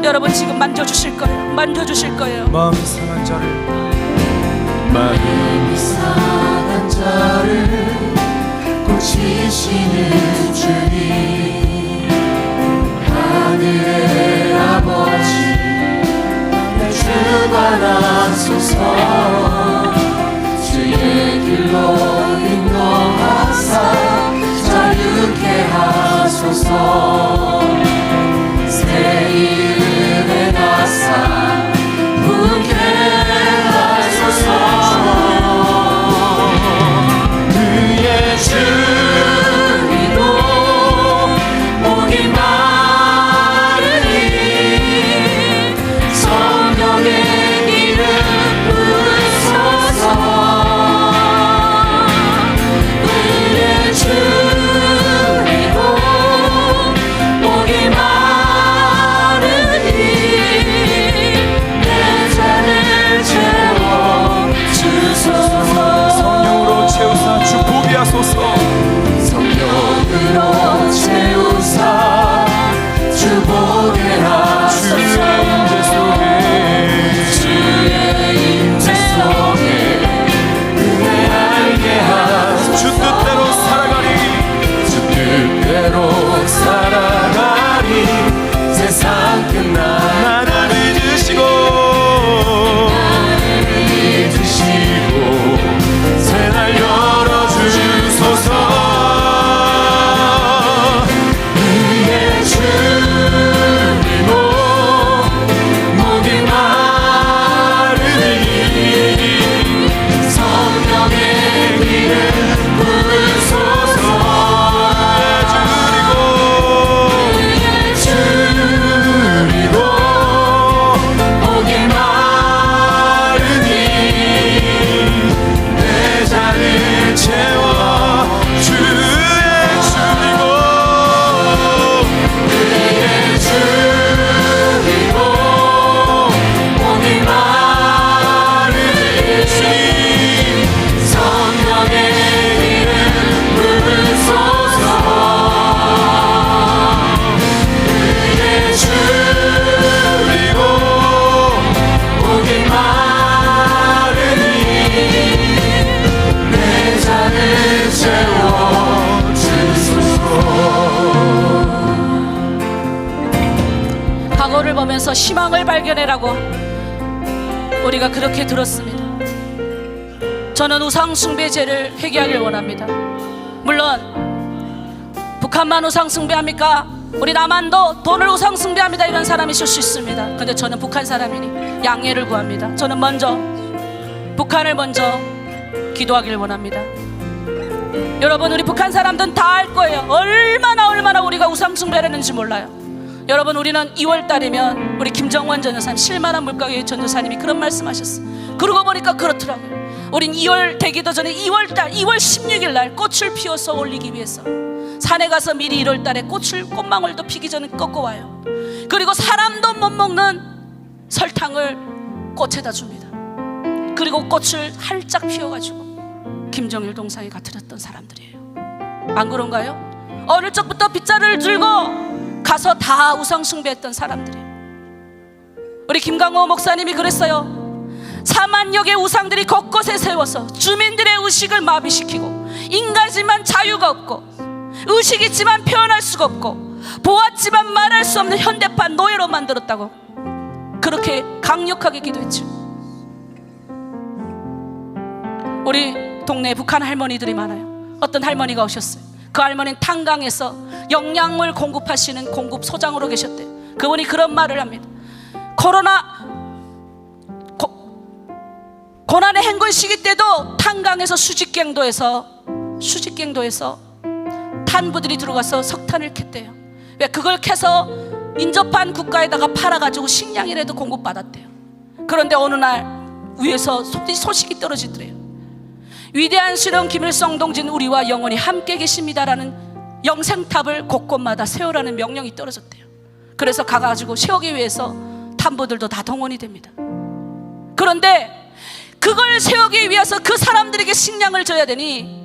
S1: 여러분 지금 만져주실 거예요. 만져주실 거예요.
S3: 마음이 상한 자를
S2: 마음이 상한 자를 고치시는 주님, 하늘의 아버지 내 주관하소서. 주의 길로 인도하사 자유케 하소서. 새 이름에 나사 부게 하소서. 그의 주리로 목이 마르니 성령의 기름 부으소서. 그의 주리로 목이 마르니 내 잔을 채워 주소서.
S3: 성령으로 채우사 축복이 하소서.
S2: 성령으로 채우사 주보게 하소서. 주의 임재 속에 은혜 알게 하소서.
S3: 주 뜻대로 살아가리.
S2: 주 뜻대로 살아가리. 세상 끝나
S3: 나를 믿으시고
S2: 새날 열어주소서. 그의 주님으로 목이 마르니 성령의 기름 부으소서. 그의 주님으로 목이 마르니 내 잔을 채워
S3: 주의 주이고
S2: 그의 주리로 목이 마르니 성령의 기름 부으소서. 그의 주리로 목이 마르니 내 잔을 채워 주소서.
S1: 과거를 보면서 희망을 발견해라고 우리가 그렇게 들었습니다. 저는 우상 숭배죄를 회개하길 원합니다. 물론 북한만 우상 숭배합니까? 우리 남한도 돈을 우상 숭배합니다. 이런 사람이 있을 수 있습니다. 근데 저는 북한 사람이니 양해를 구합니다. 저는 먼저 북한을 먼저 기도하길 원합니다. 여러분 우리 북한 사람들은 다 알 거예요. 얼마나 우리가 우상 숭배를 했는지 몰라요. 여러분, 우리는 2월 달이면 우리 김정원 전도사님, 실만한 물가교회 전도사님이 그런 말씀하셨어요. 그러고 보니까 그렇더라고요. 우린 2월 되기도 전에 2월 달 2월 16일 날 꽃을 피워서 올리기 위해서 산에 가서 미리 1월 달에 꽃망울도 피기 전에 꺾어 와요. 그리고 사람도 못 먹는 설탕을 꽃에다 줍니다. 그리고 꽃을 활짝 피워가지고 김정일 동상에 갖다 사람들이에요. 안 그런가요? 어릴 적부터 빗자루를 들고 가서 다 우상 숭배했던 사람들이에요. 우리 김강호 목사님이 그랬어요. 4만 여 개 우상들이 곳곳에 세워서 주민들의 의식을 마비시키고, 인간이지만 자유가 없고, 의식 있지만 표현할 수가 없고, 보았지만 말할 수 없는 현대판 노예로 만들었다고 그렇게 강력하게 기도했죠. 우리 동네에 북한 할머니들이 많아요. 어떤 할머니가 오셨어요. 그 할머니는 탄강에서 영양물 공급하시는 공급소장으로 계셨대요. 그분이 그런 말을 합니다. 고난의 행군 시기 때도 탄강에서 수직갱도에서 탄부들이 들어가서 석탄을 캤대요. 왜? 그걸 캐서 인접한 국가에다가 팔아가지고 식량이라도 공급받았대요. 그런데 어느 날 위에서 소식이 떨어지더래요. 위대한 신령 김일성 동지는 우리와 영원히 함께 계십니다라는 영생탑을 곳곳마다 세우라는 명령이 떨어졌대요. 그래서 가가지고 세우기 위해서 탄부들도 다 동원이 됩니다. 그런데 그걸 세우기 위해서 그 사람들에게 식량을 줘야 되니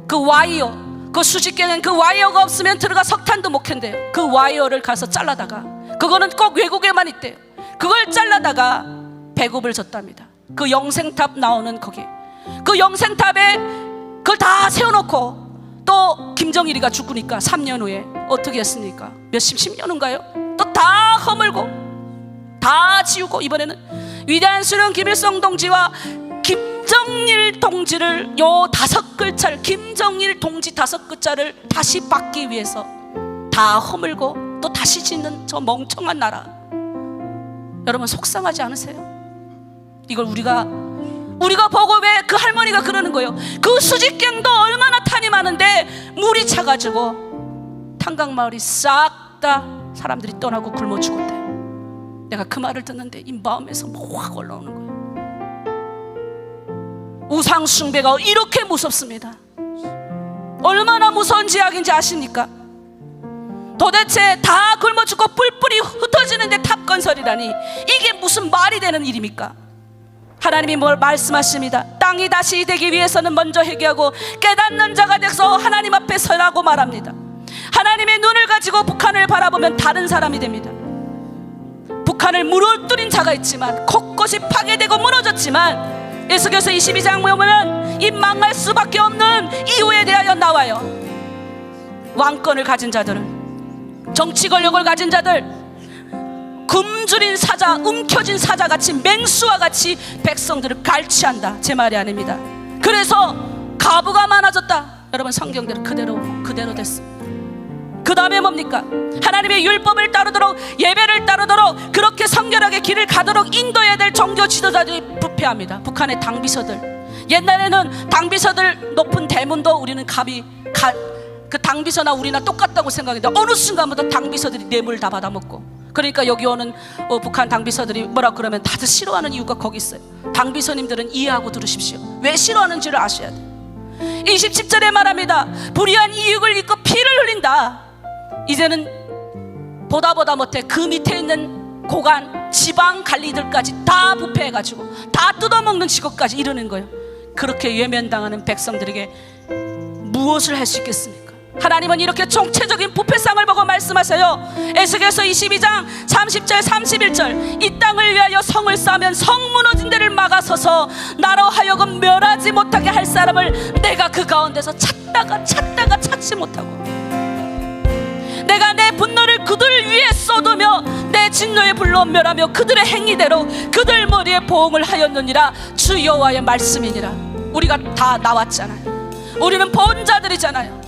S1: 그 와이어, 그 수직계는 그 와이어가 없으면 들어가 석탄도 못 캔대요. 그 와이어를 가서 잘라다가, 그거는 꼭 외국에만 있대요. 그걸 잘라다가 배급을 줬답니다. 그 영생탑 나오는 거기, 그 영생탑에 그걸 다 세워놓고, 또 김정일이가 죽으니까 3년 후에 어떻게 했습니까? 몇십 년인가요? 또 다 허물고 다 지우고, 이번에는 위대한 수령 김일성 동지와 김정일 동지를, 요 5글자를, 김정일 동지 5글자를 다시 받기 위해서 다 허물고 또 다시 짓는 저 멍청한 나라. 여러분, 속상하지 않으세요? 이걸 우리가 보고 왜 그 할머니가 그러는 거예요? 그 수직갱도 얼마나 탄이 많은데 물이 차가지고 탄강마을이 싹 다 사람들이 떠나고 굶어 죽었대. 내가 그 말을 듣는데 이 마음에서 확 올라오는 거예요. 우상 숭배가 이렇게 무섭습니다. 얼마나 무서운 지약인지 아십니까? 도대체 다 굶어 죽고 뿔뿔이 흩어지는데 탑 건설이라니, 이게 무슨 말이 되는 일입니까? 하나님이 뭘 말씀하십니다. 땅이 다시 되기 위해서는 먼저 회개하고 깨닫는 자가 돼서 하나님 앞에 서라고 말합니다. 하나님의 눈을 가지고 북한을 바라보면 다른 사람이 됩니다. 북한을 무너뜨린 자가 있지만, 곳곳이 파괴되고 무너졌지만, 에스겔서 22장 보면 이 망할 수밖에 없는 이유에 대하여 나와요. 왕권을 가진 자들, 정치 권력을 가진 자들, 굶주린 사자, 움켜진 사자같이, 맹수와 같이 백성들을 갈취한다, 제 말이 아닙니다. 그래서 가부가 많아졌다. 여러분, 성경대로 그대로 됐어. 그 다음에 뭡니까? 하나님의 율법을 따르도록, 예배를 따르도록, 그렇게 성결하게 길을 가도록 인도해야 될 종교 지도자들이 부패합니다. 북한의 당비서들, 옛날에는 당비서들 높은 대문도 우리는 그 당비서나 우리나 똑같다고 생각했는데, 어느 순간부터 당비서들이 뇌물 다 받아먹고, 그러니까 여기 오는 북한 당비서들이 뭐라 그러면 다들 싫어하는 이유가 거기 있어요. 당비서님들은 이해하고 들으십시오. 왜 싫어하는지를 아셔야 돼요. 27절에 말합니다. 불의한 이익을 입고 피를 흘린다. 이제는 보다 못해 그 밑에 있는 고관, 지방 관리들까지 다 부패해가지고 다 뜯어먹는 직업까지 이르는 거예요. 그렇게 외면당하는 백성들에게 무엇을 할 수 있겠습니까? 하나님은 이렇게 총체적인 부패상을 보고 말씀하세요. 에스겔서 22장 30절 31절, 이 땅을 위하여 성을 쌓으면 성 무너진 데를 막아서서 나로 하여금 멸하지 못하게 할 사람을 내가 그 가운데서 찾다가 찾지 못하고, 내가 내 분노를 그들 위에 쏟으며 내 진노의 불로 멸하며 그들의 행위대로 그들 머리에 보응을 하였느니라. 주 여호와의 말씀이니라. 우리가 다 나왔잖아요. 우리는 본 자들이잖아요.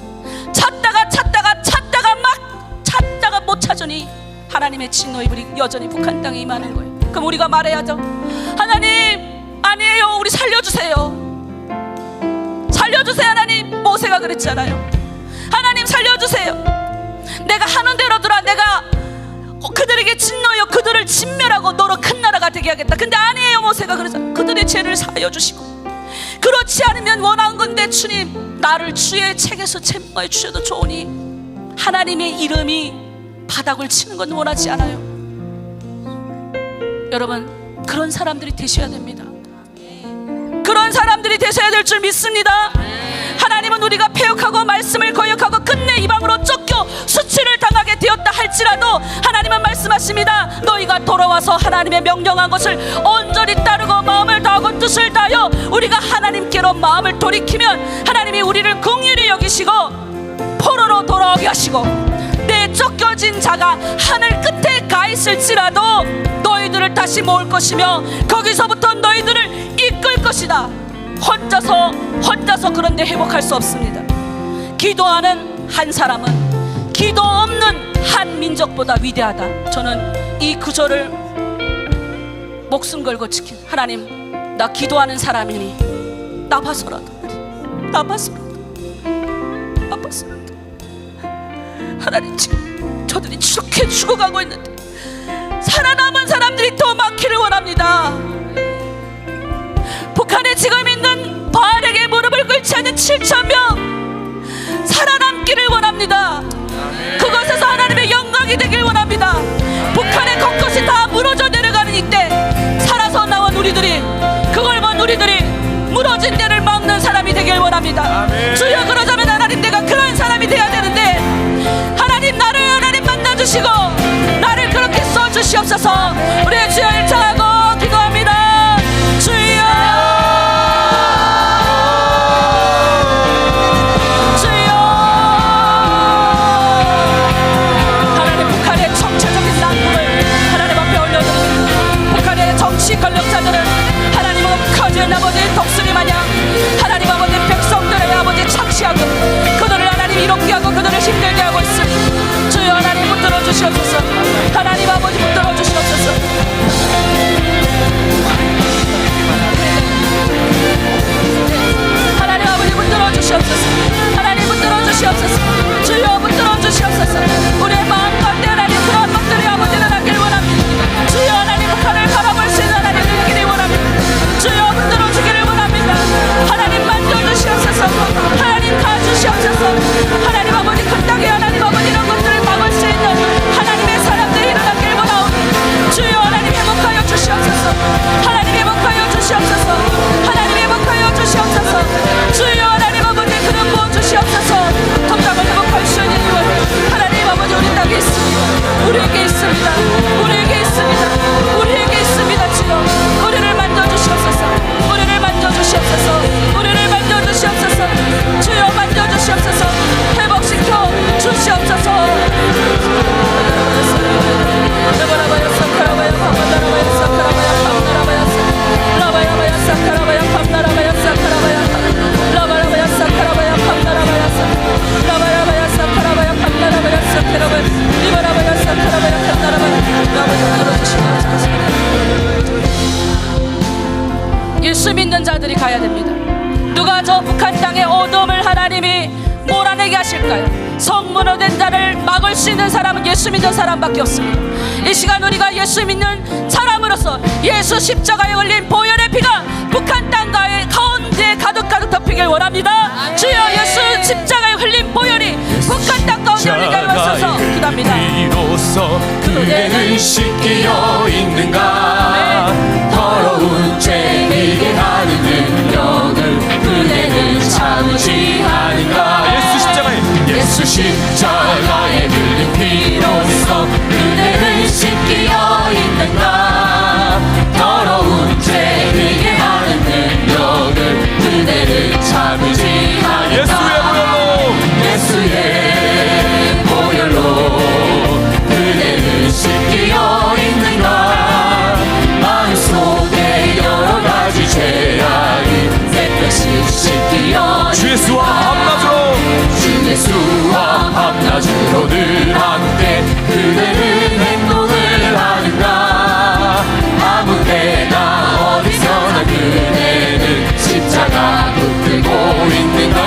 S1: 찾다가 못 찾으니 하나님의 진노의 불이 여전히 북한 땅에 임하는 거예요. 그럼 우리가 말해야죠. 하나님, 아니에요, 우리 살려주세요. 하나님. 모세가 그랬잖아요. 하나님 살려주세요. 내가 하는 대로 들어. 내가 그들에게 진노하여 그들을 진멸하고 너로 큰 나라가 되게 하겠다. 근데 아니에요. 모세가 그러자 그들의 죄를 사하여 주시고, 그렇지 않으면 원한건대 주님 나를 주의 책에서 제목하여 주셔도 좋으니 하나님의 이름이 바닥을 치는 건 원하지 않아요. 여러분, 그런 사람들이 되셔야 됩니다. 그런 사람들이 되셔야 될 줄 믿습니다. 하나님은 우리가 패역하고 말씀을 거역하고 끝내 이방으로 쫓겨 수치를 당하게 되었다 할지라도 하나님은 말씀하십니다. 너희가 돌아와서 하나님의 명령한 것을 온전히 따르고 마음을 다하고 뜻을 다하여 우리가 하나님께로 마음을 돌이키면 하나님이 우리를 긍휼히 여기시고 포로로 돌아오게 하시고, 내 쫓겨진 자가 하늘 끝에 가 있을지라도 너희들을 다시 모을 것이며 거기서부터 너희들을 이끌 것이다. 혼자서 그런데 회복할 수 없습니다. 기도하는 한 사람은 기도 없는 한 민족보다 위대하다. 저는 이 구절을 목숨 걸고 지킨, 하나님 나 기도하는 사람이니 나 봐서라도 하나님, 지금 저들이 이렇게 죽어가고 있는데 살아남은 사람들이 더 많기를 원합니다. 북한에 지금 있는 바알에게 무릎을 꿇지 않는 7,000명 살아남기를 원합니다. 그것에서 하나님의 영광이 되길 원합니다. 북한의 곳곳이 다 무너져 내려가는 이때 살아서 나온 우리들이, 그걸 본 우리들이 무너진 데를 막는 사람이 되길 원합니다. 주여, 그러자면 하나님 내가 그런 사람이 돼야 되는데 하나님 나를 하나님 만나주시고 나를 그렇게 써주시옵소서. 우리의 주여 일창하고 기도합니다. 주여, 주여. 하나님 북한의 정체적인 난국을 하나님 앞에 올려드립니다. 북한의 정치 권력자들은 하나님 커진 아버지 독수리 마냥 하나님 아버지 백성들의 아버지 착시하고 그들을 하나님 이롭게 하고 그들을 힘들게 하고 있으니 주여 하나님 붙들어 주시옵소서. 하나님 아버지 붙들어 주시옵소서. 하나님 아버지 붙들어 주시옵소서. 하나님 붙들어 주시옵소서. 주여 붙들어 주시옵소서. 우리의 마음 가운데 하나님 그런 것들이 아버지는 하길 원합니다. 주여 하나님 북한을 바라볼 수 있는 하나님 되기를 원합니다. 주여 붙들어 주기를 원합니다. 하나님 만져주시옵소서. 하나님 가주시옵소서. 하나님 아버지 그 땅에 하나님 아버지 이런 것들을 막을 수 있는 하나님의 사람들이 일어나길 원하오니 주여 하나님 회복하여 주시옵소서. 하나님 회복하여 주시옵소서. 하나님 회복하여 주시옵소서. 주여 하나님 아버지 그런 부어 주시옵소서. 통장을 회복할 수 있는 힘을 하나님 아버지 우리 땅에 있습니다. 우리에게 있습니다. 우리에게 있습니다. 우리에게 있습니다. 주여 우리를 만져주시옵소서. 우리를 만져주시옵소서. 우리를 만져주시옵소서. 주여 만져주시옵소서. 회복시켜 주시옵소서. 예수 믿는 자들이 가야 됩니다. 누가 저 북한 땅의 어둠을 하나님이 몰아내게 하실까요? 성문화된 자를 막을 수 있는 사람은 예수 믿는 사람밖에 없습니다. 이 시간 우리가 예수 믿는 사람으로서 예수 십자가에 걸린 보혈의 피가 북한 땅 가운데 가득 덮이길 원합니다. 주여 예수 십자가에 흘린 보혈이 북한 땅 가운데 흘리게 하소서. 기도합니다.
S2: 비로소 그대는 씻기어 있는가. 더러운 죄 이게 하는 능력을 그대는 참지 않은가. 예수 십자가에 흘린 피로써 그대는 씻기어 있는가. 더러운 죄 이게 하는 능력을 그대는 참지 않은가. 예수의 보혈로 그대는 씻기어 있는가. 마음속에 여러 가지 죄악이 깨끗이 씻기어
S3: 주 예수와 밤낮으로
S2: 주 예수와 밤낮으로 늘 함께 그대는 행동을 하는가. 아무 때나 어디서나 그대는 십자가 붙들고 있는가.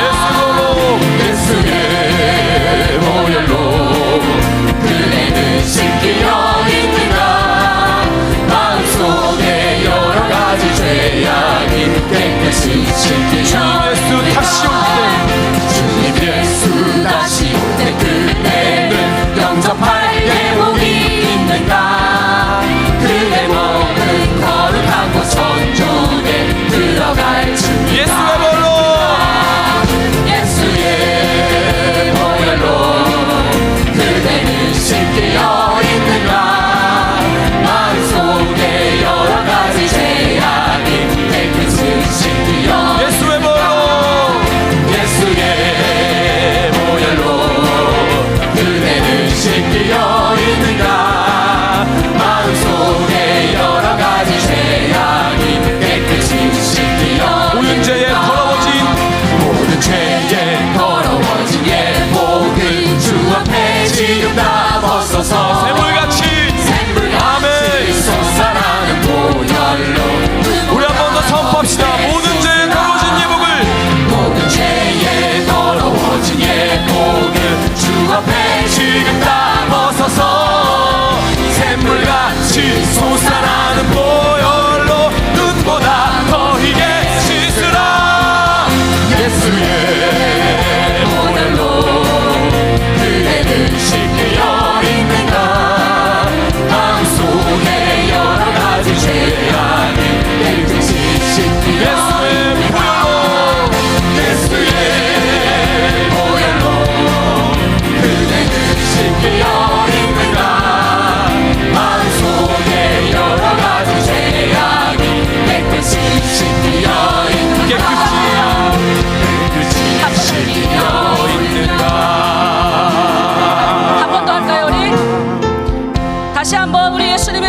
S2: 예수의 보혈로 그대는 씻기어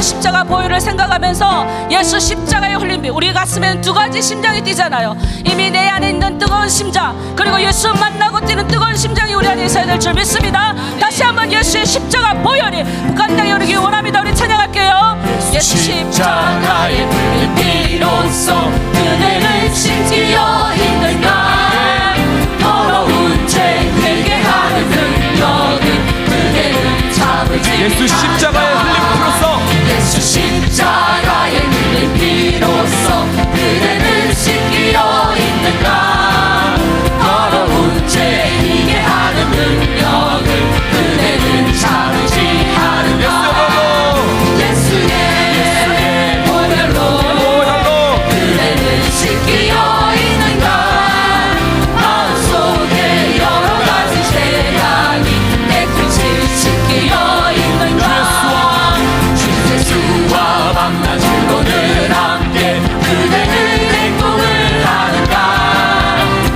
S1: 십자가 보혈을 생각하면서 예수 십자가에 흘린 비, 우리 가슴에는 두 가지 심장이 뛰잖아요. 이미 내 안에 있는 뜨거운 심장, 그리고 예수 만나고 뛰는 뜨거운 심장이 우리 안에 있어야 될 줄 믿습니다. 다시 한번 예수의 십자가 보혈이 북한 땅에 오르기 원합니다. 우리 찬양할게요. 예수
S2: 십자가에 흘린 피로써 그대를 씻기어 있는가. 더러운 죄 되게 하는 능력은 그대를 잡을지.
S3: 예수 십자가에 흘린 피로써
S2: 예수 십자가에 흘린 피로써 그대를 씻기어 있는가. 더러운 죄 되게 하는 능력을 그대를 잡을지 않은가. 예수의 보혈로 그대를 씻기어 있는가. 마음속에 여러 가지 죄악이 깨끗이 씻기어 있는가. 주 예수와 밤낮으로 늘 함께 그대는 행복을 하는가.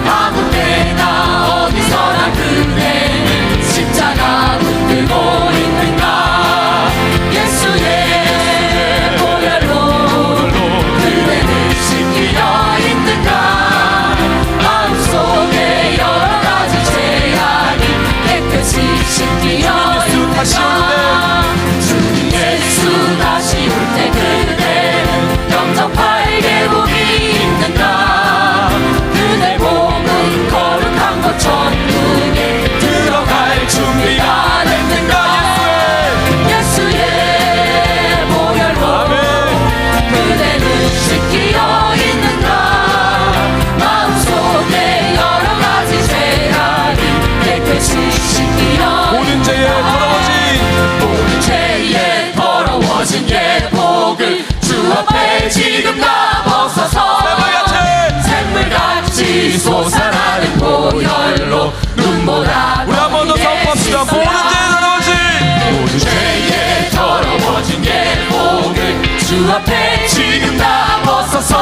S2: 아무 때나 어디서나 그대는 십자가 붙들고 있는가. 예수의 보혈로 그대는 씻기어 있는가. 마음속에 여러 가지 죄악이 깨끗이 씻기어
S3: 예수 다시
S2: 있는가. 주님 예수 다시 올 때 그대는 영접할 계복이 있는가. 그대 몸은 거룩한 것 천국에 들어갈 준비가 됐는가. 예수의 보혈로 그대는 씻기어 있는가. 마음속에 여러 가지 죄악이 깨끗이 씻기어
S3: 모든 죄에 더러워진
S2: 모든 죄에 더러워진 예복을 주 앞에 지금 다 벗어서 샘물같이 솟아나는 보혈로 눈보라
S3: 우리 한 번 더 선포합시다. 모든 죄에 더러워진
S2: 모든 죄에 더러워진 예복을 주 앞에 지금 다 벗어서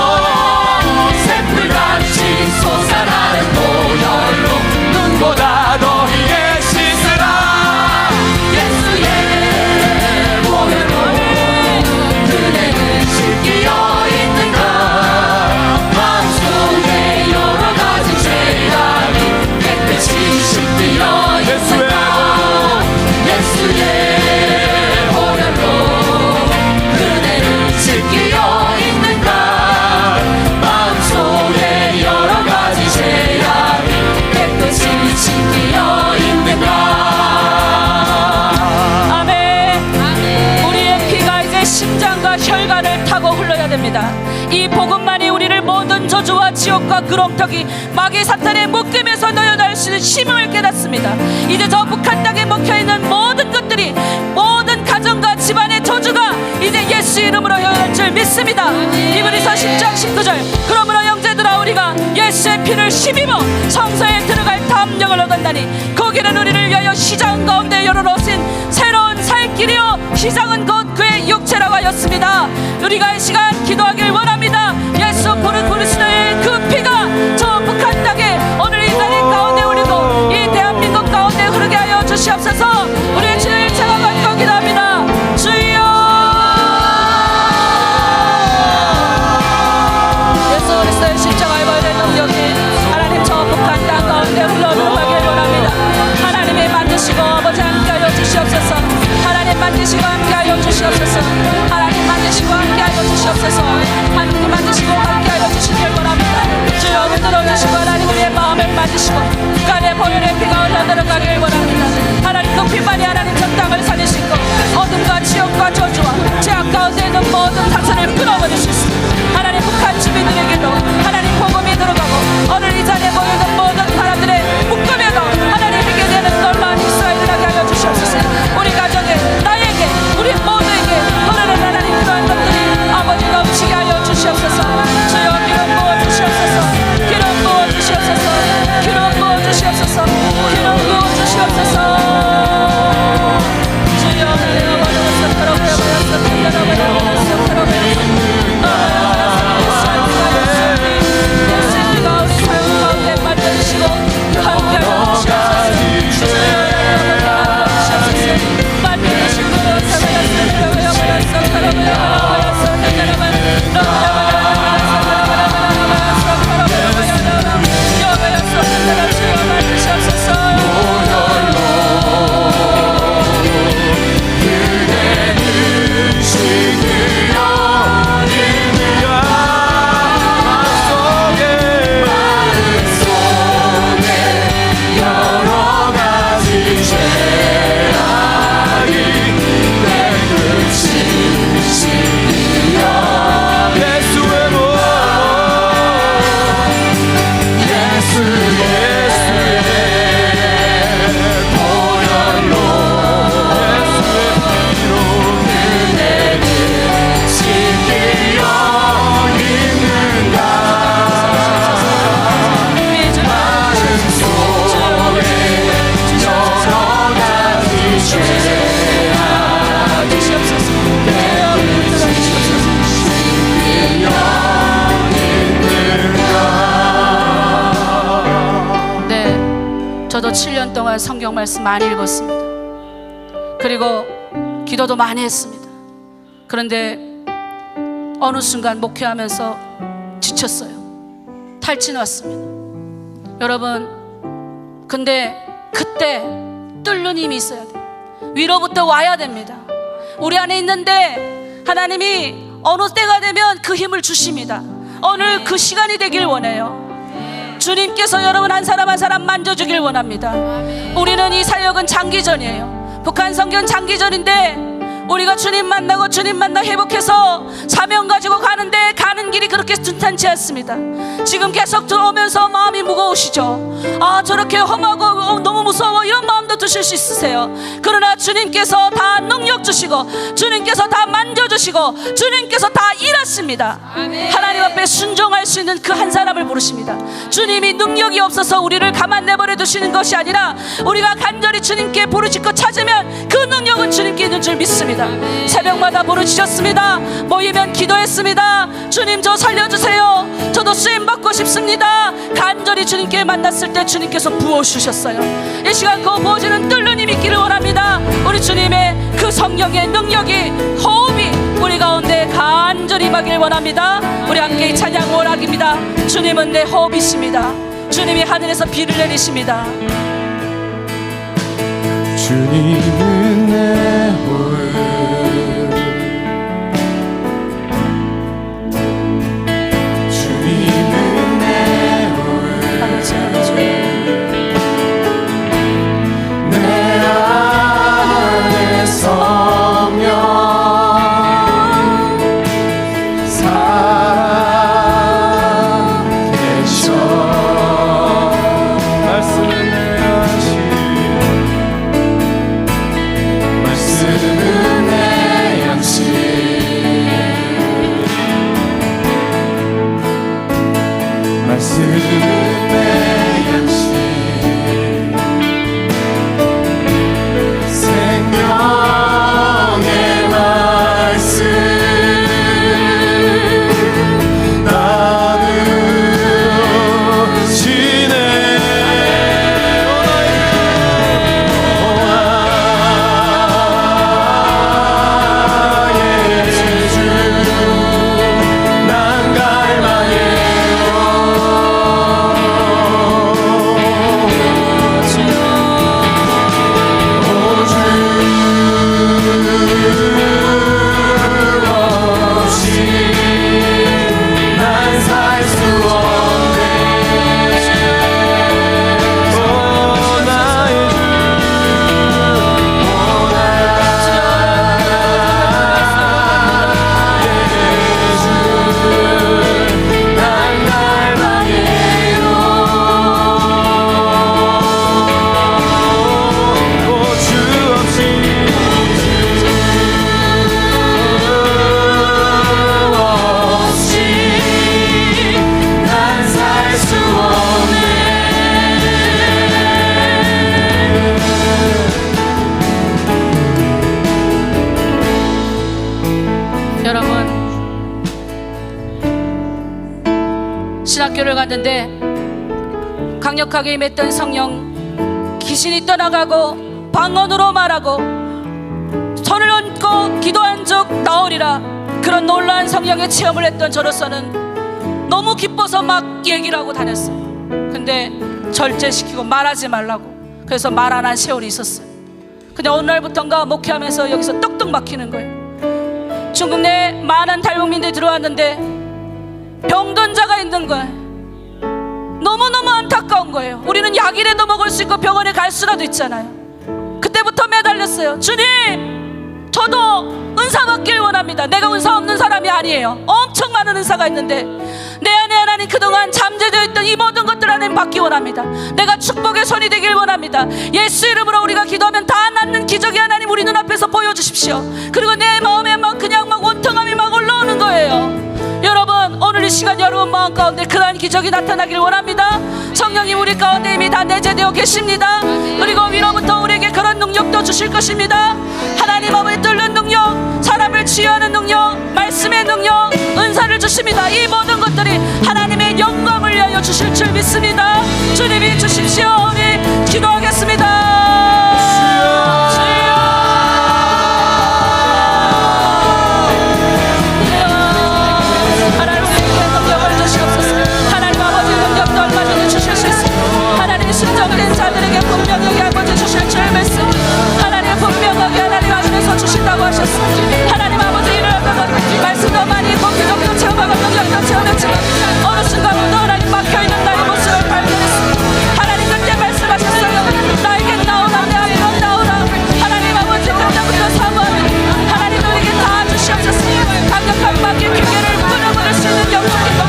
S2: 샘물같이 솟아나는 보혈로 눈보다 더 희게 씻으라. 예수의 보혈로 그대는 씻기어 있는가. 마음속에 여러 가지 죄악이 깨끗이 씻기어 있는가. 예수의 보혈로 그대는 씻기어 있는가. 마음속에 여러 가지 죄악이 깨끗이 씻기어 있는가.
S1: 아멘. 우리의 피가 이제 심장과 혈관을 타고 흘러야 됩니다. 이 복음만이 우리를 모든 저주와 지옥과 그렁터기 마귀 사탄의 묶임에서 놓여낼 수 있는 힘을 깨닫습니다. 이제 저 북한 땅에 먹혀있는 모든 것들이, 모든 가정과 집안의 저주가 이제 예수 이름으로 헤어날 줄 믿습니다. 이브리서 10장 19절 그러므로 형제들아 우리가 예수의 피를 힘입어 성소에 들어갈 담력을 얻었나니 거기는 우리를 위하여 시장 가운데 열어놓으신 새로운 살 길이요 시장은 곧 그의 육체라고 하였습니다. 우리가 이 시간 기도하길 원합니다. 예수 부른 그리스도의 그 피가 저 북한 땅에 오늘 이 자리 가운데 흐르고 이 대한민국 가운데 흐르게 하여 주시옵소서. 우리의 주를 찬양하고 기도합니다. 주여 예수 그리스도의 십자가의 보혈의 능력이 하나님 저 북한 땅 가운데 흘러들어가길 원합니다. 하나님이 만드시고 아버지 함께하여 주시옵소서. 하나님 만드시고 함께하여 주시옵소서. 하나님 만드시고 함께하여 주시옵소서. 하나님 만드시고 함께하여 주시길 원합니다. 주여 흔들어주시고 하나님 우리의 마음을 만드시고 북한의 보혈의 피가 흘러들어가길 원합니다. 하나님 그 피만이 하나님 네, 저도 7년 동안 성경 말씀 많이 읽었습니다. 그리고 기도도 많이 했습니다. 그런데 어느 순간 목회하면서 지쳤어요. 탈진 왔습니다. 여러분, 근데 그때 뚫는 힘이 있어야 돼요. 위로부터 와야 됩니다. 우리 안에 있는데 하나님이 어느 때가 되면 그 힘을 주십니다. 오늘 그 시간이 되길 원해요. 주님께서 여러분 한 사람 한 사람 만져주길 원합니다. 우리는 이 사역은 장기전이에요. 북한 성경 장기전인데 우리가 주님 만나 회복해서 사명 가지고 가는데 가는 길이 그렇게 순탄치 않습니다. 지금 계속 들어오면서 마음이 무거우시죠? 아, 저렇게 험하고 너무 무서워, 이런 마음도 드실 수 있으세요. 그러나 주님께서 다 능력 주시고 주님께서 다 만져주시고 주님께서 다 일하십니다. 하나님 앞에 순종할 수 있는 그 한 사람을 부르십니다. 주님이 능력이 없어서 우리를 가만 내버려 두시는 것이 아니라 우리가 간절히 주님께 부르짖고 찾으면 그 능력은 주님께 있는 줄 믿습니다. 새벽마다 부르짖었습니다. 모이면 기도했습니다. 주님, 저 살려주세요. 저도 쓰임받고 싶습니다. 간절히 주님께 만났을 때 주님께서 부어주셨어요. 이 시간 그 부어지는 뚫는 힘이 있기를 원합니다. 우리 주님의 그 성령의 능력이, 호흡이 우리 가운데 간절히 임하길 원합니다. 우리 함께 이 찬양 원악입니다. 주님은 내 호흡이십니다. 주님이 하늘에서 비를 내리십니다.
S3: 주님은 내 호흡, 주님은 내 호흡,
S1: 아버지,
S3: 내 안에 성령 살아계셔. 말씀은 내 양식, 말씀은 내 양식, 말씀은 내 양식, 생명의 말씀 나누시네.
S1: 신학교를 갔는데 강력하게 임했던 성령, 귀신이 떠나가고 방언으로 말하고 손을 얹고 기도한 적 나오리라, 그런 놀라운 성령의 체험을 했던 저로서는 너무 기뻐서 막 얘기를 하고 다녔어요. 근데 절제시키고 말하지 말라고, 그래서 말 안 한 세월이 있었어요. 근데 어느 날부턴가 목회하면서 여기서 떡떡 막히는 거예요. 중국 내 많은 탈북민들이 들어왔는데 병든 자가 있는 거예요. 너무너무 안타까운 거예요. 우리는 약이라도 먹을 수 있고 병원에 갈 수라도 있잖아요. 그때부터 매달렸어요. 주님, 저도 은사 받길 원합니다. 내가 은사 없는 사람이 아니에요. 엄청 많은 은사가 있는데 내 안에 하나님 그동안 잠재되어 있던 이 모든 것들 하나님 받기 원합니다. 내가 축복의 손이 되길 원합니다. 예수 이름으로 우리가 기도하면 다 낫는 기적이 하나님 우리 눈앞에서 보여주십시오. 그리고 내 마음에 막 그냥 막 원통함이 막 올라오는 거예요. 여러분, 오늘 이 시간 여러분 마음 가운데 그러한 기적이 나타나길 원합니다. 성령님 우리 가운데 이미 다 내재되어 계십니다. 그리고 위로부터 우리에게 그런 능력도 주실 것입니다. 하나님 아버지 뚫는 능력, 사람을 치유하는 능력, 말씀의 능력, 은사를 주십니다. 이 모든 것들이 하나님의 영광을 위하여 주실 줄 믿습니다. 주님이 주십시오. 우리 기도하겠습니다. 순정된 자들에게 분명하게 아버지 주실 줄 믿습니다. 하나님 분명하게 하나님 하시면서 주신다고 하셨습니다. 하나님 아버지 일어나면 말씀도 많이 있고 기적도 체험하고 능력도 체험했지만 어느 순간부터 하나님 막혀있는 나의 모습을 발견했습니다. 하나님 그때 말씀하셨어요. 나에게 나오라, 내 앞으로 나오라. 하나님 아버지 그때부터 사모하니 하나님 너에게 다 주시옵소서. 강력한 막힌 기계를 끊어버릴 수 있는 영적인 것,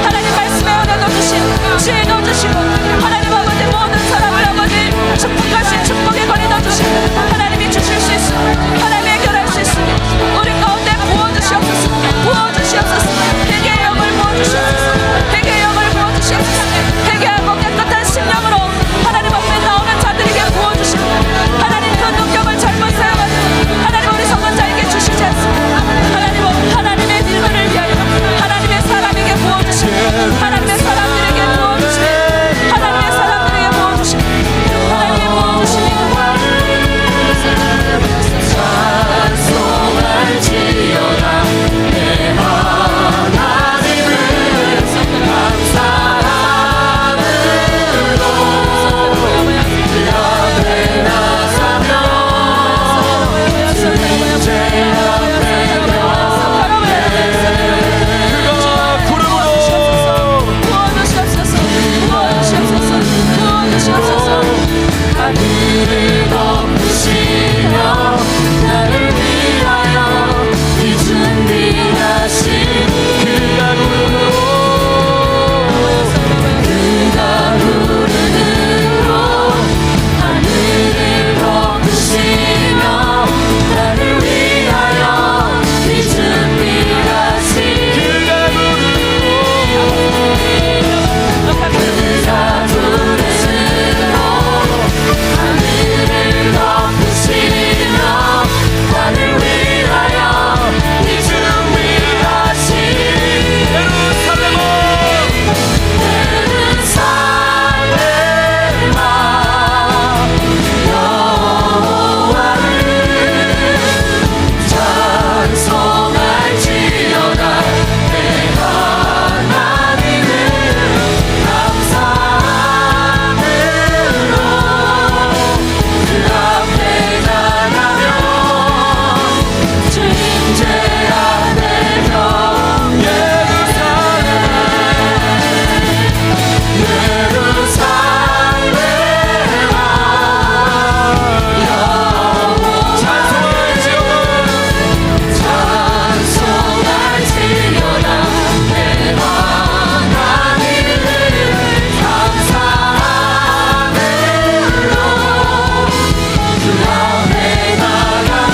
S1: 하나님 말씀에 은혜도 주시고 지혜도 주시고 하나님 아버지 모든 사람을 아버지 축복하신 축복의 권리 넣어주시고 하나님이 주실 수 있습니다. 하나님이 해결할 수 있습니다. 우리 가운데 부어주시옵소서. 부어주시옵소서. 회개의 영을 부어주시옵소서. 회개의 영을 부어주시옵소서. 회개하고 깨끗한 심령으로 하나님 앞에 나오는 자들에게 부어주시고 하나님 그 능력을 잘못 사용하는 하나님 우리 성도자에게 주시지 않습니다. 하나님의 일들을 위하여 하나님의 사람에게 부어주시고 하나님의 사람들에게 부어주시고 하나님의 사람들에게 부어주시고 하나님의 부어주시고
S2: 찬송할지어다 내 하나님을 감사함으로 그 앞에 나서며 주님 제 앞에
S3: 그가 구름으로
S1: 부어주시옵소서. 부어주시옵소서. 부어주시옵소서.
S2: 하늘을 덮으시며 나를 위하여 이 준비하신
S3: 그가 구름으로
S2: 그가 구름으로 하늘을 덮으시며 나를 위하여 이 준비하신
S3: 그가 구름으로
S2: 그가 구름으로 하늘을 덮으시며 나를 위하여 이 준비하신
S3: 예루살렘아
S2: 여호와를 찬송할지어다 내 하나님을 감사함으로 그 앞에 나가며 주님 제 앞에 서 찬송할지어다 내 하나님을 감사함으로 그 앞에 나가며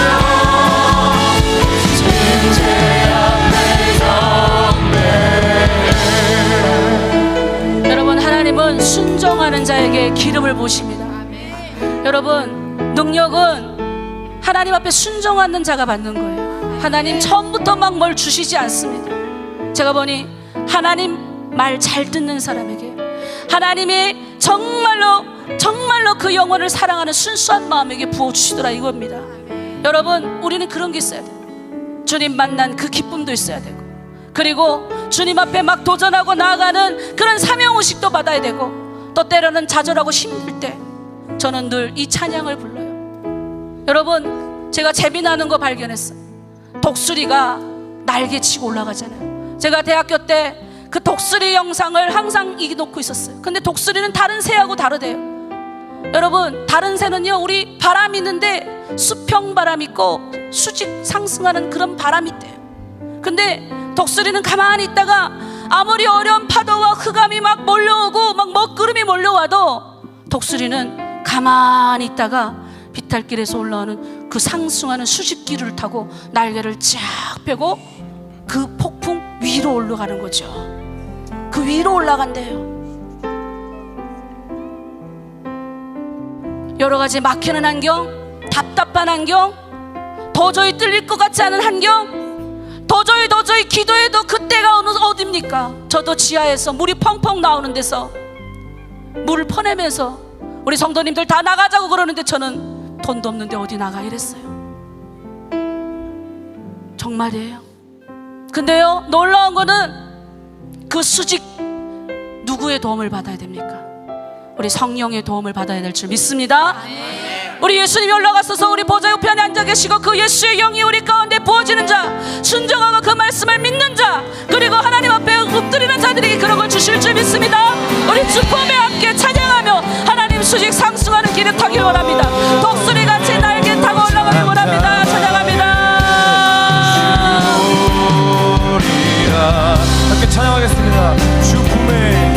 S2: 주님 제 앞에 서
S1: 여러분 하나님은 순종하는 자에게 기름을 부으십니다. 여러분 능력은 하나님 앞에 순종하는 자가 받는 거예요. 하나님 처음부터 막 뭘 주시지 않습니다. 제가 보니 하나님 말 잘 듣는 사람에게 하나님이 정말로 그 영혼을 사랑하는 순수한 마음에게 부어주시더라 이겁니다. 여러분 우리는 그런 게 있어야 돼요. 주님 만난 그 기쁨도 있어야 되고 그리고 주님 앞에 막 도전하고 나아가는 그런 사명의식도 받아야 되고 또 때로는 좌절하고 힘들 때 저는 늘 이 찬양을 불러요. 여러분 제가 재미나는 거 발견했어요. 독수리가 날개치고 올라가잖아요. 제가 대학교 때 그 독수리 영상을 항상 놓고 있었어요. 근데 독수리는 다른 새하고 다르대요. 여러분 다른 새는요 우리 바람 있는데 수평 바람 있고 수직 상승하는 그런 바람이 있대요. 근데 독수리는 가만히 있다가 아무리 어려운 파도와 흑암이 막 몰려오고 막 먹구름이 몰려와도 독수리는 가만히 있다가 비탈길에서 올라오는 그 상승하는 수직기류를 타고 날개를 쫙 펴고 그 폭풍 위로 올라가는 거죠. 그 위로 올라간대요. 여러 가지 막히는 환경, 답답한 환경, 도저히 뚫릴 것 같지 않은 환경, 도저히 기도해도 그때가 어딥니까? 저도 지하에서 물이 펑펑 나오는 데서 물을 퍼내면서 우리 성도님들 다 나가자고 그러는데 저는 돈도 없는데 어디 나가 이랬어요. 정말이에요. 근데요, 놀라운 거는 그 수직 누구의 도움을 받아야 됩니까? 우리 성령의 도움을 받아야 될 줄 믿습니다. 우리 예수님이 올라가셔서 우리 보좌 우편에 앉아 계시고 그 예수의 영이 우리 가운데 부어지는 자, 순종하고 그 말씀을 믿는 자, 그리고 하나님 앞에 엎드리는 자들에게 그런 걸 주실 줄 믿습니다. 우리 주품에 함께 찬양하며 하나님 수직 상승하는 길을 타길 원합니다. 독수리같이 날개 타고 올라가길 원합니다. 찬양합니다.
S3: 함께 찬양하겠습니다. 주품에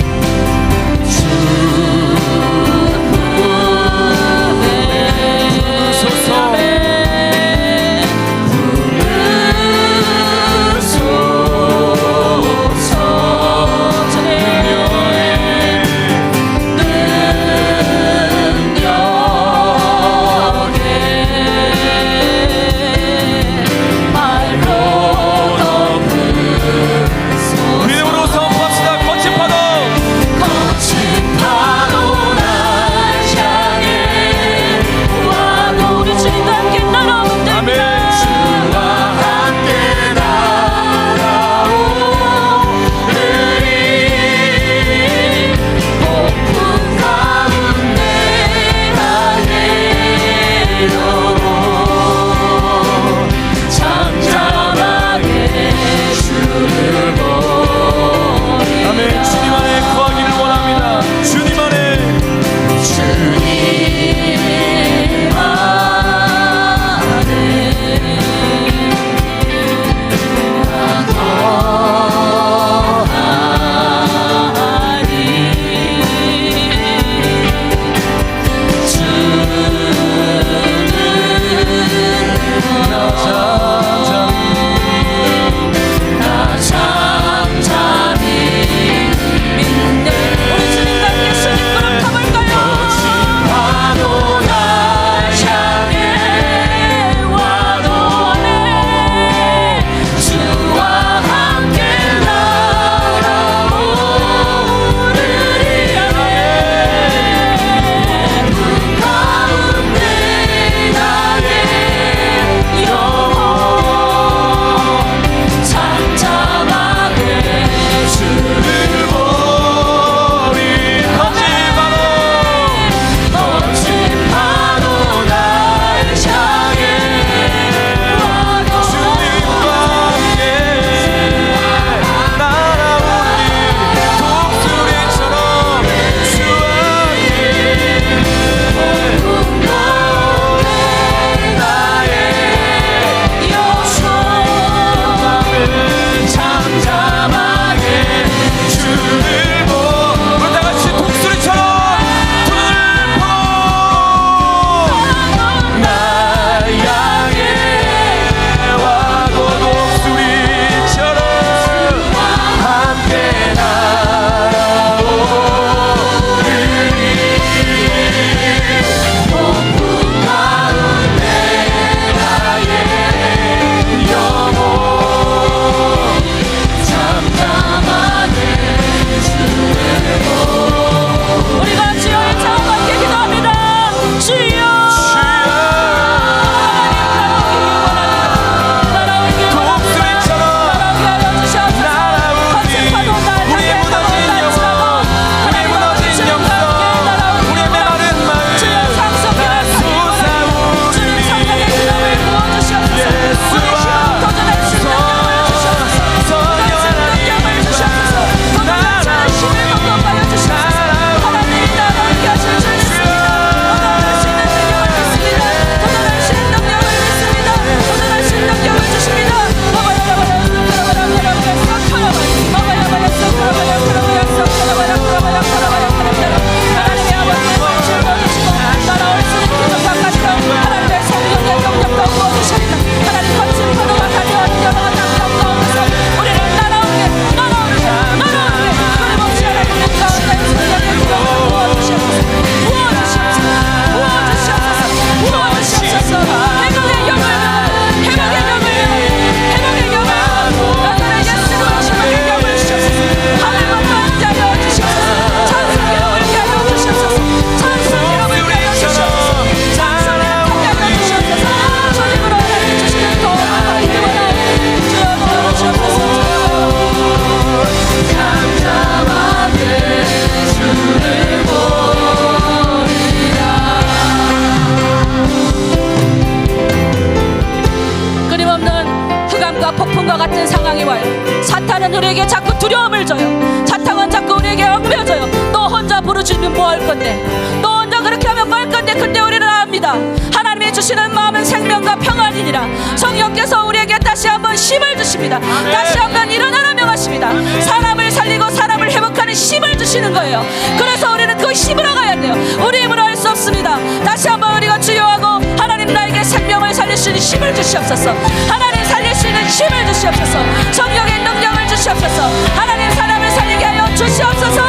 S1: 와요. 사탄은 우리에게 자꾸 두려움을 줘요. 사탄은 자꾸 우리에게 엉겨줘요. 너 혼자 부르짖으면 뭐 할 건데, 너 혼자 그렇게 하면 뭐 할 건데. 근데 우리는 압니다. 하나님이 주시는 마음은 생명과 평안이니라. 성령께서 우리에게 다시 한번 힘을 주십니다. 다시 한번 일어나라 명하십니다. 사람을 살리고 사람을 회복하는 힘을 주시는 거예요. 그래서 우리는 그 힘으로 가야 돼요. 우리 힘으로 할 수 없습니다. 다시 한번 우리가 주여하고, 하나님 나에게 생명을 살릴 수 있는 힘을 주시옵소서. 하나님 살릴 수 있는 힘을 주시옵소서. 성령의 능력을 주시옵소서. 하나님 사람을 살리게 하여 주시옵소서.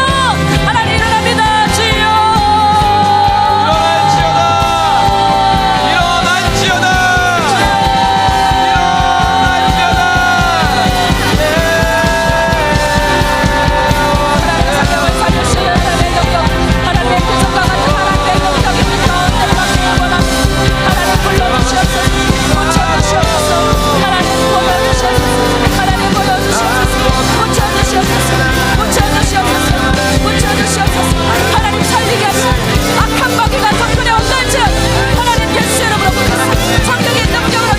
S1: 하나님 일어납니다. 주여. 하나님 살리게 하시고, 악한 마귀가 접근해 온다지 하나님 예수 이름으로 성령의 능력으로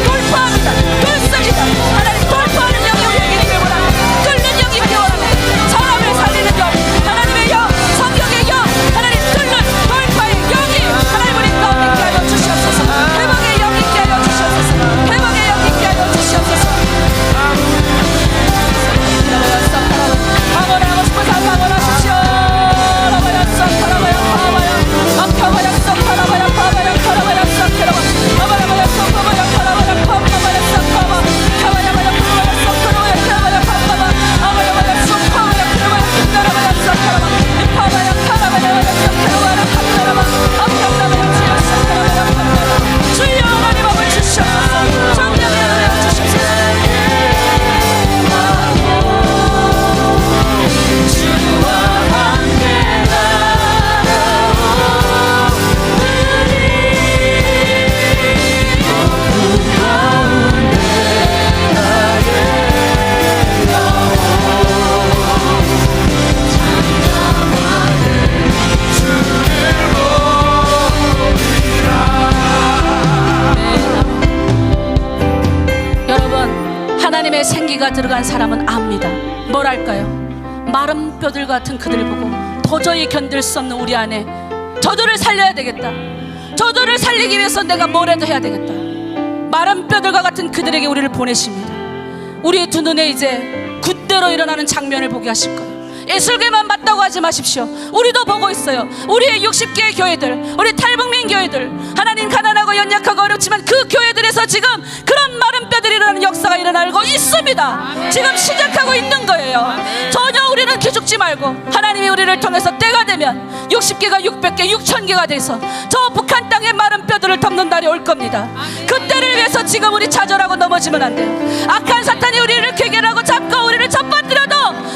S1: 돌파합니다. 돌습니다. 하나님 돌파하는 영이 우리에게 있길 원하고, 끓는 영이 있길 원하고, 사람을 살리는 영, 하나님의 영, 성령의 영, 하나님 끓는 돌파의 영이 하나님 우리 가운데 있게 하여 주시옵소서. 회복의 영이 있게 하여 주시옵소서. 회복의 영이 있게 하여 주시옵소서. 방언하고 싶은 사람 방언하십시오. 주여 하나님 앞을 주시옵소서. 성령의 은혜를 주시옵소서. 하나님의 생기가 들어간 사람은 압니다. 뭘 할까요? 마른 뼈들 같은 그들을 보고 도저히 견딜 수 없는 우리 안에 저들을 살려야 되겠다. 저들을 살리기 위해서 내가 뭐라도 해야 되겠다. 마른 뼈들과 같은 그들에게 우리를 보내십니다. 우리의 두 눈에 이제 굳대로 일어나는 장면을 보게 하실 거예요. 예술계만 맞다고 하지 마십시오. 우리도 보고 있어요. 우리의 60개의 교회들, 우리 탈북민 교회들, 하나님 가난하고 연약하고 어렵지만 그 교회들에서 지금 그런 마른 뼈들이 일어나는 역사가 일어나고 있습니다. 지금 시작하고 있는 거예요. 전혀 우리는 기죽지 말고, 하나님이 우리를 통해서 때가 되면 60개가 600개, 6000개가 돼서 저 북한 땅의 마른 뼈들을 덮는 날이 올 겁니다. 그때를 위해서 지금 우리 좌절하고 넘어지면 안 돼요. 악한 사탄이 우리를 괴결하고 잡고 우리를 잡아들여도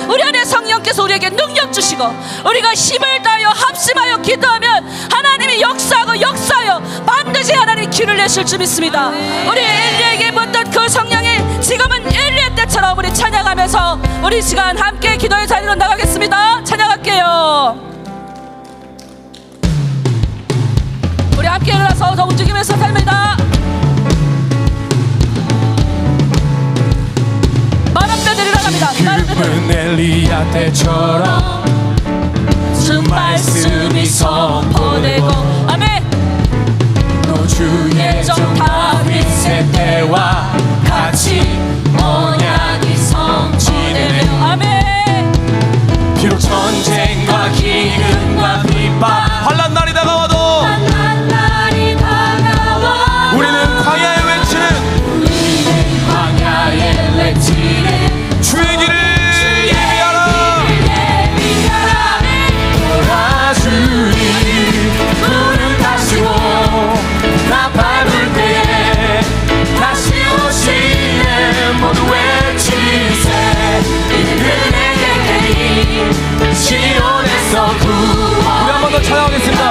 S1: 우리 안에 성령께서 우리에게 능력 주시고, 우리가 힘을 다하여 합심하여 기도하면 하나님이 역사하여 반드시 하나님 길을 내실 줄 믿습니다. 우리 엘리에게 묻던 그 성령이 지금은 엘리의 때처럼 우리 찬양하면서 우리 시간 함께 기도의 자리로 나가겠습니다. 찬양할게요. 우리 함께 일어나서 더 움직이면서 삽니다. 마른 뼈들이 일어납니다.
S3: 그분 엘리야 때처럼
S1: 주 말씀이 선포되고, 아멘.
S3: 또 주의 종 다윗의 때와 같이 언약이 성취되며,
S1: 아멘.
S3: 비록 전쟁과 기근과 핍박 환난 날이 다가와도 우리는 광야에 외치는 주의 길을 예비하라. 돌아주리 구름 다시고 나 밟을 때에 다시 오시는 모두 외치세 이는 은혜의 시온에서 구원. 우리 한 번 더 찬양하겠습니다.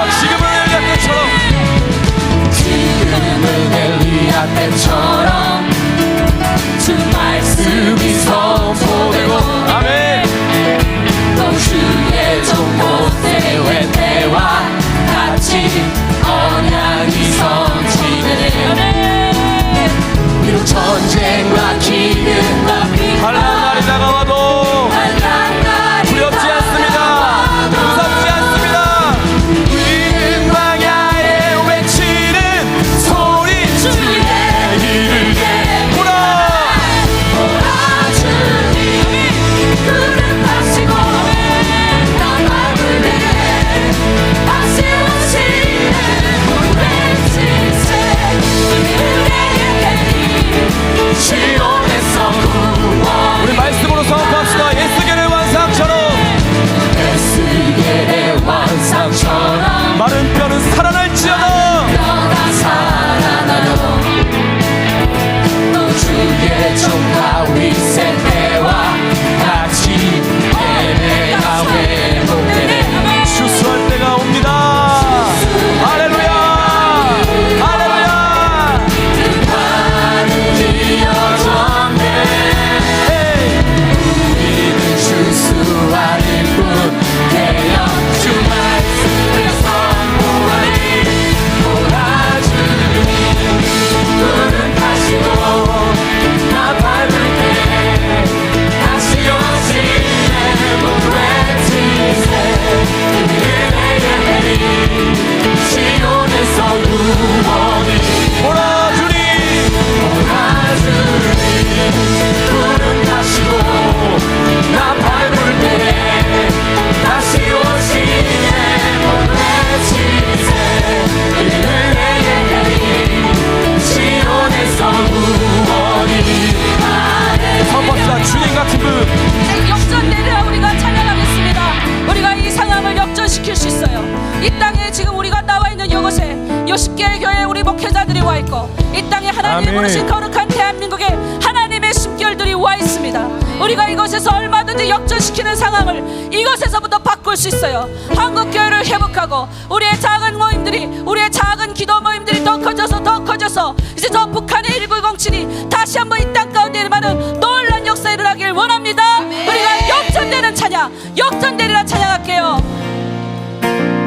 S1: 하나님이
S3: 아멘.
S1: 부르신 거룩한 대한민국에 하나님의 숨결들이 와 있습니다. 우리가 이것에서 얼마든지 역전시키는 상황을 이것에서부터 바꿀 수 있어요. 한국교회를 회복하고 우리의 작은 모임들이, 우리의 작은 기도 모임들이 더 커져서 이제 저 북한의 1907이 다시 한번 이 땅 가운데 일어나는 놀라운 역사 일어나길 원합니다. 우리가 역전되는 찬양, 역전되리라 찬양할게요.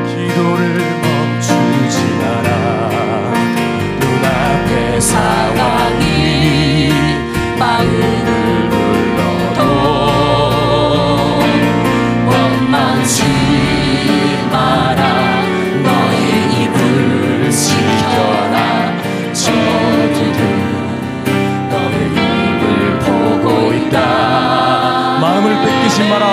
S3: 기도를 멈추지 마라. 눈앞의 상황이 마음을 눌러도 원망치 마라. 너의 입을 지켜라. 저들은 너의 입을 보고 있다. 마음을 뺏기지 마라.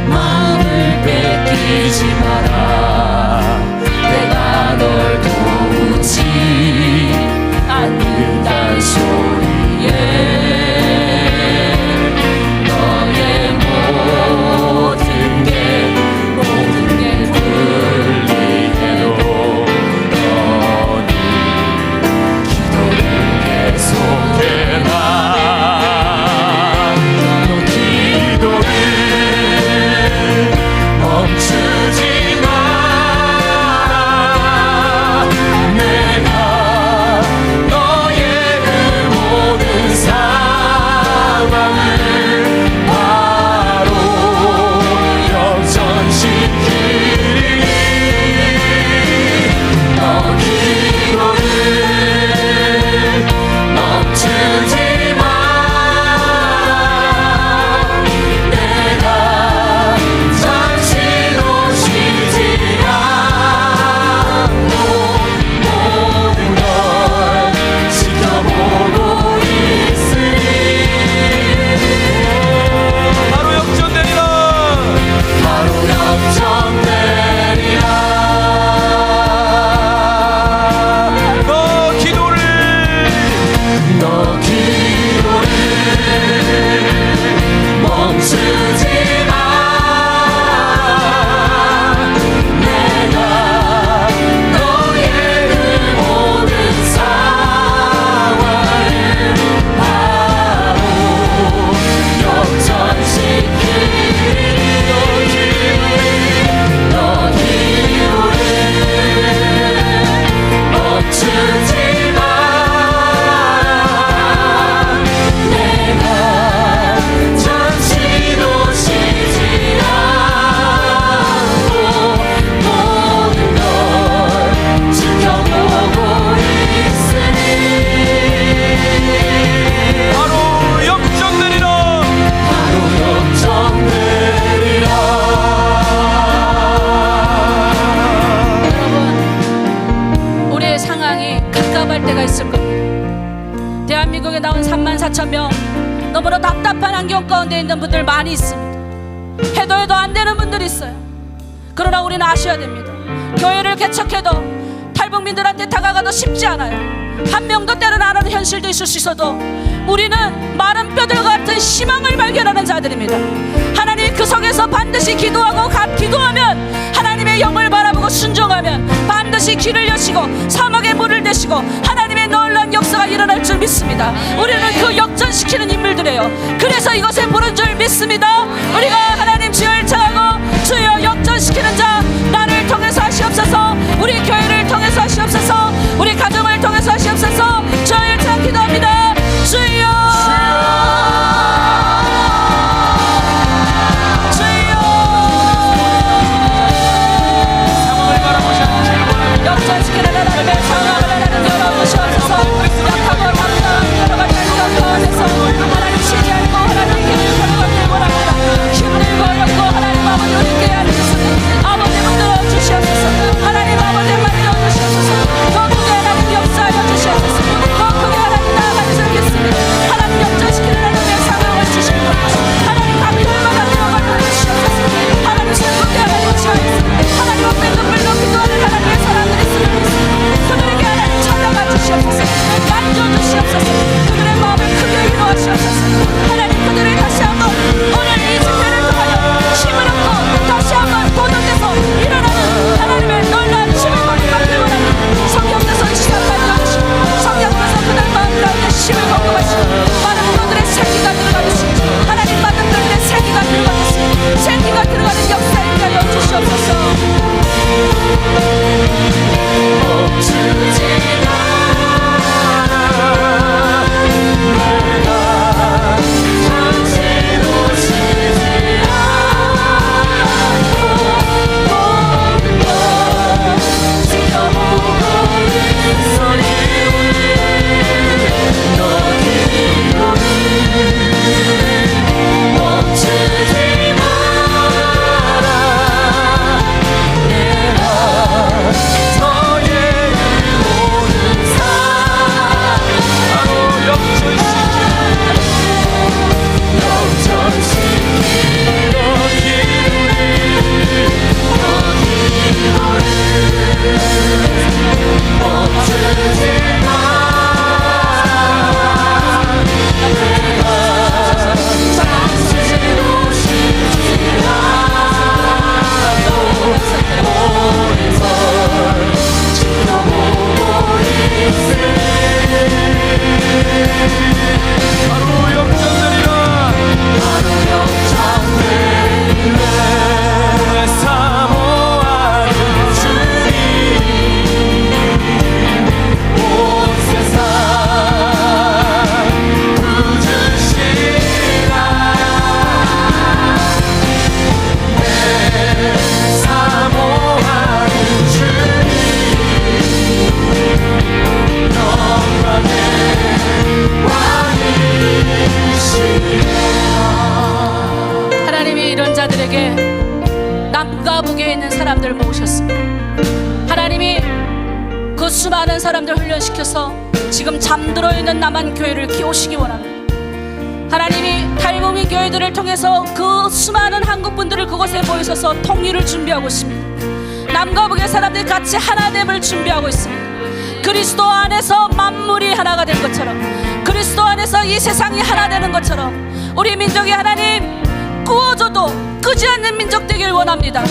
S3: 마음을 뺏기지 마라. 내가 널 도우지 않는단 소리에 너의 모든 게 풀리게도 너는 기도를 계속해라. 너 기도를 멈추지 마라. 내가 너의 그 모든 상황을 바로 역전시키리. 너 기도를 멈추지 마라. 내가 잠시도 쉬지 않고 모든 걸 지켜보고 있으니 바로 역전되리라. 바로 역전되리라. 너 기도를 멈추지 마. 내가 너의 그 모든 상황을 바로 역전시키리. 너 기도를 멈추지 마. 내가 잠시도 쉬지 않고 모든 걸 지켜보고 있으니 바로 역전되리라. 바로 역전되리라.
S1: 여러분, 우리의 상황이 갑갑할 때가 있을 겁니다. 대한민국에 나온 34,000명, 너무나 답답한 환경 가운데 있는 분들 많이 있습니다. 해도 안 되는 분들이 있어요. 그러나 우리는 아셔야 됩니다. 교회를 개척해도 탈북민들한테 다가가도 쉽지 않아요. 한 명도 때로는 안 하는 현실도 있을 수 있어도 우리는 마른 뼈들 같은 희망을 발견하는 자들입니다. 하나님이 그 속에서 반드시 기도하고 기도하면, 하나님의 영을 바라보고 순종하면 반드시 길을 여시고 사막에 물을 대시고 하나님의 놀라운 역사가 일어날 줄 믿습니다. 우리는 그 역전시키는 인물들이에요. 그래서 이것에 부른 줄 믿습니다. 우리가 하나님 주여 청하고 주여 역전시키는 자 나를 통해서 하시옵소서. 우리 교회를 통해서 하시옵소서. 우리 가정을 통해서 하시옵소서. 주여 참 기도합니다. 주여 역전시키는 하나님의 상황을 하나님 열어주시옵소서. 약하고 강한 여러 가지 가운데서 하나님 쉬지 않고 하나님 길을 걸어가길 원합니다. 힘들고 어렵고 하나님 아버지 우리께 하시옵소서. 아버지 만들어 주시옵소서. 하나님 아버지 만들어 하나님이 이런 자들에게 남과 북에 있는 사람들을 모으셨습니다. 하나님이 그 수많은 사람들 훈련시켜서 지금 잠들어 있는 남한 교회를 깨우시기 원합니다. 하나님이 달모미 교회들을 통해서 그 수많은 한국 분들을 그곳에 모이셔서 통일을 준비하고 있습니다. 남과 북의 사람들이 같이 하나됨을 준비하고 있습니다. 그리스도 안에서 만물이 하나가 된 것처럼, 그리스도 안에서 이 세상이 하나 되는 것처럼 우리 민족이 하나님 구워줘도 끄지 않는 민족 되길 원합니다.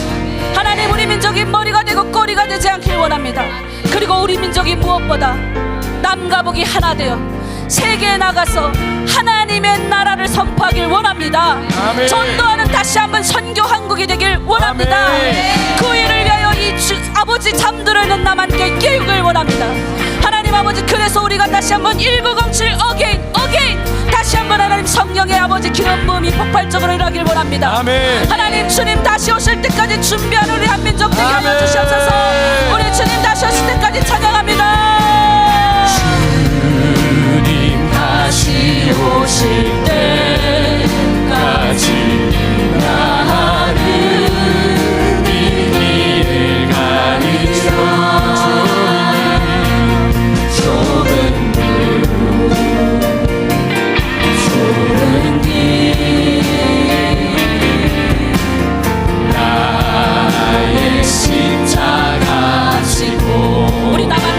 S1: 하나님, 우리 민족이 머리가 되고 꼬리가 되지 않길 원합니다. 그리고 우리 민족이 무엇보다 남과 북이 하나 되어 세계에 나가서 하나님의 나라를 선포하길 원합니다.
S3: 아멘.
S1: 전도하는 다시 한번 선교 한국이 되길 원합니다.
S3: 아멘.
S1: 그 일을 위하여 아버지 잠들어 있는 남한테 깨우길 원합니다. 하나님 아버지, 그래서 우리가 다시 한번 1907 어게인 다시 한번 하나님 성령의 아버지 기름 부음이 폭발적으로 일어나길 원합니다.
S3: 아멘.
S1: 하나님, 주님 다시 오실 때까지 준비하는 우리 한민족 되게 하여
S3: 아멘.
S1: 주시옵소서. 우리 주님 다시 오실 때까지 찬양합니다.
S2: 주님 다시 오실 때까지 나는 이 길을 가리죠. 좁은 길 나의 십자가 지고
S1: 우리 남한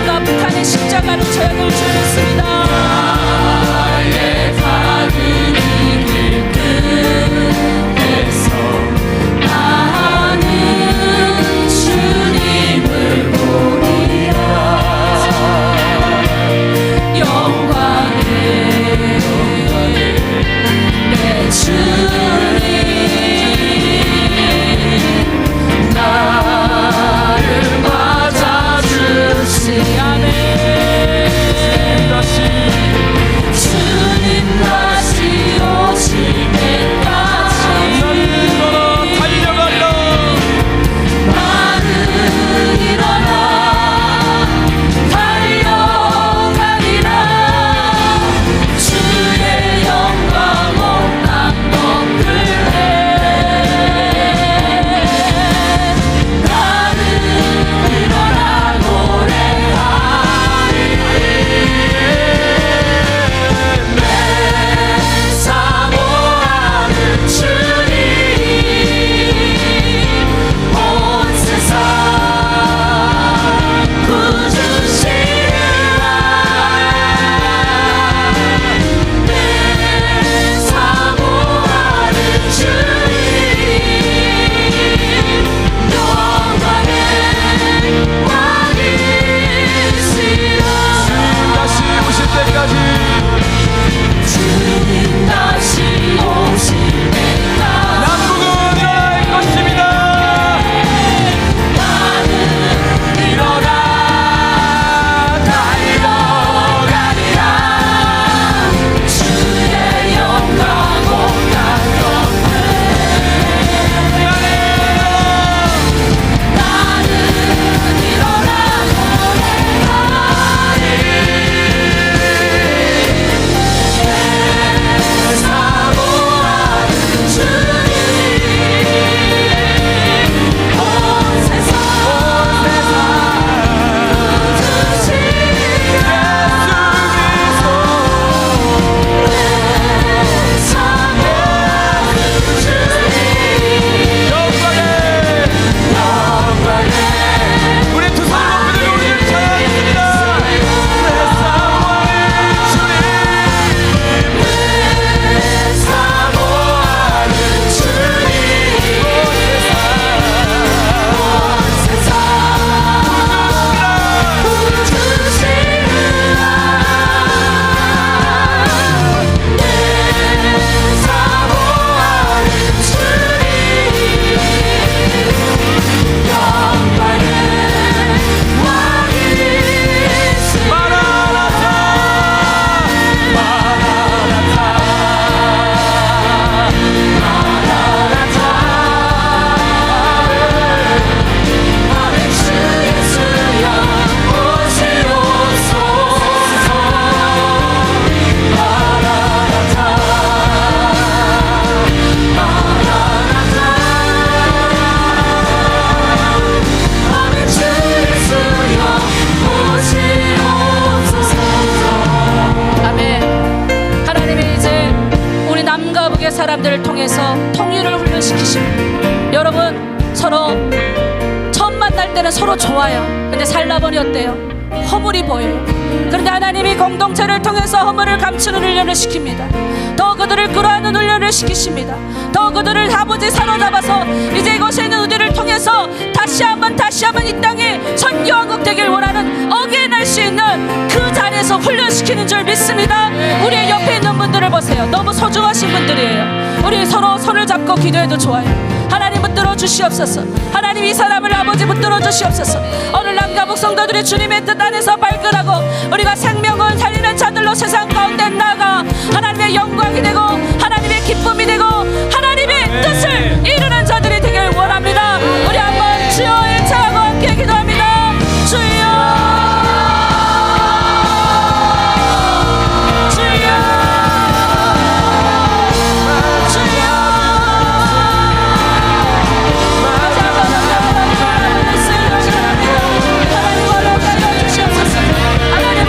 S1: 때는 서로 좋아요. 근데 살다 보니 어때요? 허물이 보여요. 그런데 하나님이 공동체를 통해서 허물을 감추는 훈련을 시킵니다. 더 그들을 끌어안는 훈련을 시키십니다. 더 그들을 아버지 사로잡아서 이제 이곳에 있는 우리를 통해서 다시 한번 이 땅에 선교왕국 되길 원하는 어게인할 수 있는 그 자리에서 훈련시키는 줄 믿습니다. 우리의 옆에 있는 분들을 보세요. 너무 소중하신 분들이에요. 우리 서로 손을 잡고 기도해도 좋아요. 하나님 붙들어 주시옵소서. 하나님 이 사람을 아버지 붙들어 주시옵소서. 오늘 남과 북성도들이 주님의 뜻 안에서 발견하고 우리가 생명을 살리는 자들로 세상 가운데 나가 하나님의 영광이 되고 하나님의 기쁨이 되고 하나님의 뜻을 이루는 자들이 되길 원합니다. 우리 한번 주여의 차하고 함께 기도합니다. 주여, 주여, 주여. 하나님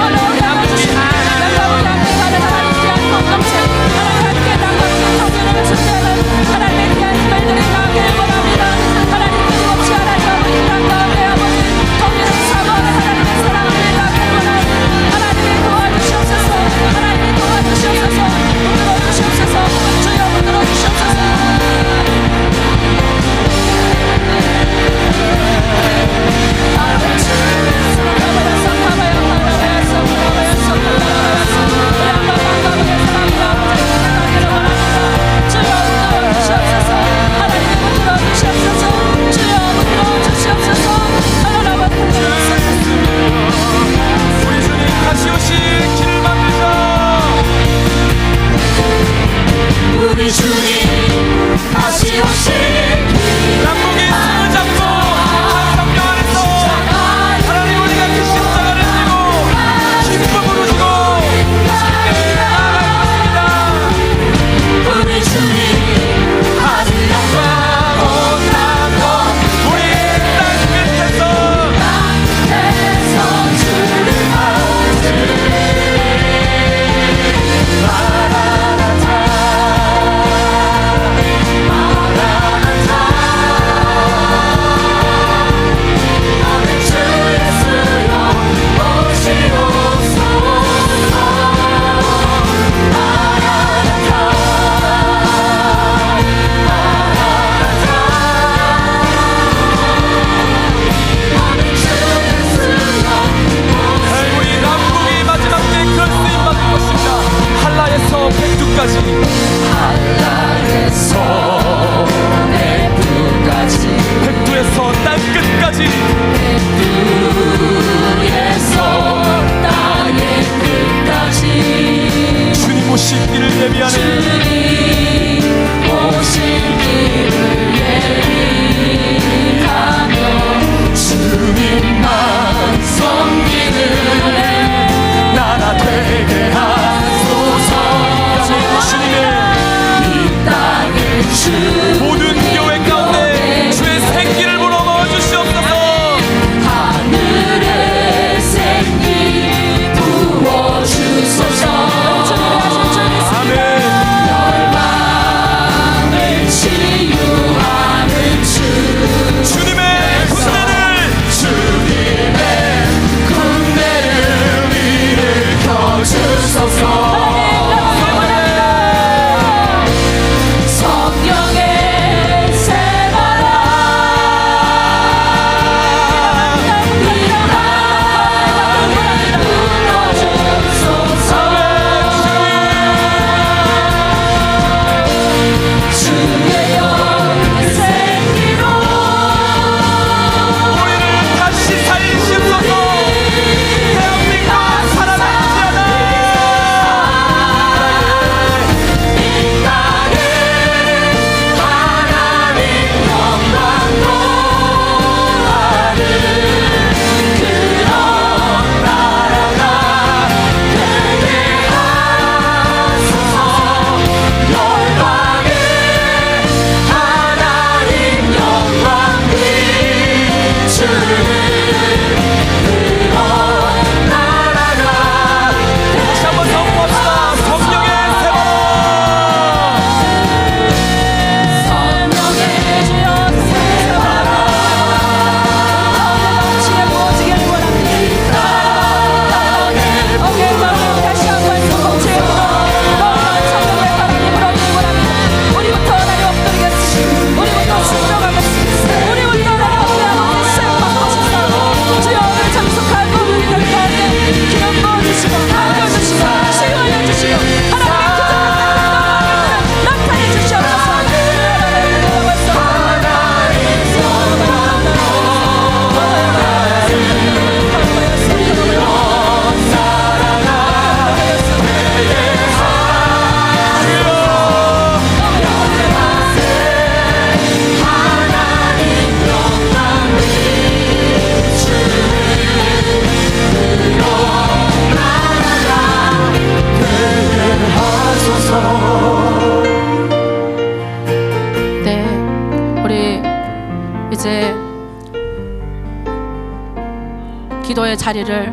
S1: 오늘의 자리를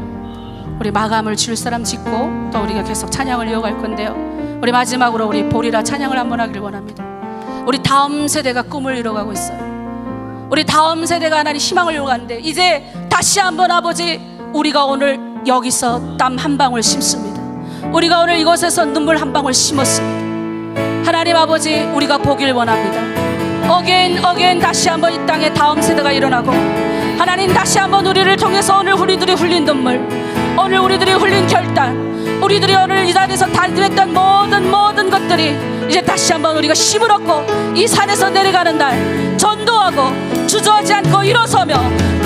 S1: 우리 마감을 지을 사람 짓고 또 우리가 계속 찬양을 이어갈 건데요. 우리 마지막으로 우리 보리라 찬양을 한번 하기를 원합니다. 우리 다음 세대가 꿈을 이뤄가고 있어요. 우리 다음 세대가 하나님 희망을 이뤄가는데 이제 다시 한번 아버지 우리가 오늘 여기서 땀 한 방울 심습니다. 우리가 오늘 이곳에서 눈물 한 방울 심었습니다. 하나님 아버지 우리가 보길 원합니다. 어게인 다시 한번 이 땅에 다음 세대가 일어나고 하나님 다시 한번 우리를 통해서 오늘 우리들이 흘린 눈물, 오늘 우리들이 흘린 결단, 우리들이 오늘 이 자리에서 달드렸던 모든 것들이 이제 다시 한번 우리가 힘을 얻고 이 산에서 내려가는 날 전도하고 주저하지 않고 일어서며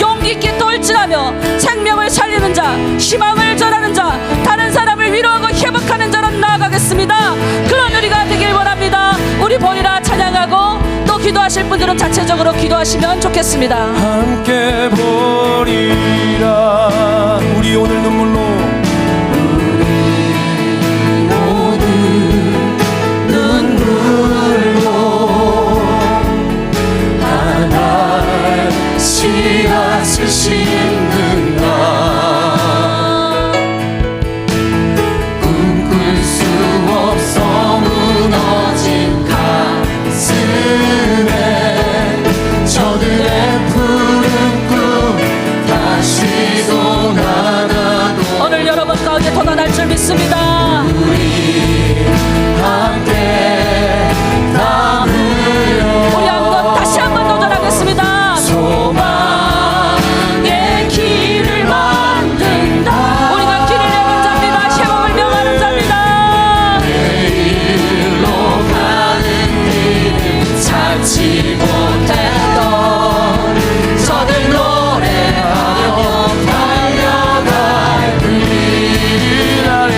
S1: 용기 있게 돌진하며 생명을 살리는 자, 희망을 전하는 자, 다른 사람을 위로하고 회복하는 자로 나아가겠습니다. 그런 우리가 되길 원합니다. 우리 보리라 찬양하고 또 기도하실 분들은 자체적으로 기도하시면 좋겠습니다.
S3: 함께 보리라. 우리 오늘 눈물로
S2: 씨앗을 심는다. 꿈꿀 수 없어 무너진 가슴에 저들의 푸른 꿈 다시 돋아나도
S1: 오늘 여러분 가운데 돋아날 줄 믿습니다.
S2: 우리 함께 담으려
S1: 우리 한번 다시 한번 도전하겠습니다.
S2: 소망의 길을 만든다.
S1: 우리가 길을 내는 자입니다. 회복을 명하는 자입니다.
S2: 내일로 가는 길을 찾지 못했던 저들 노래하며 달려갈 그 길을 아래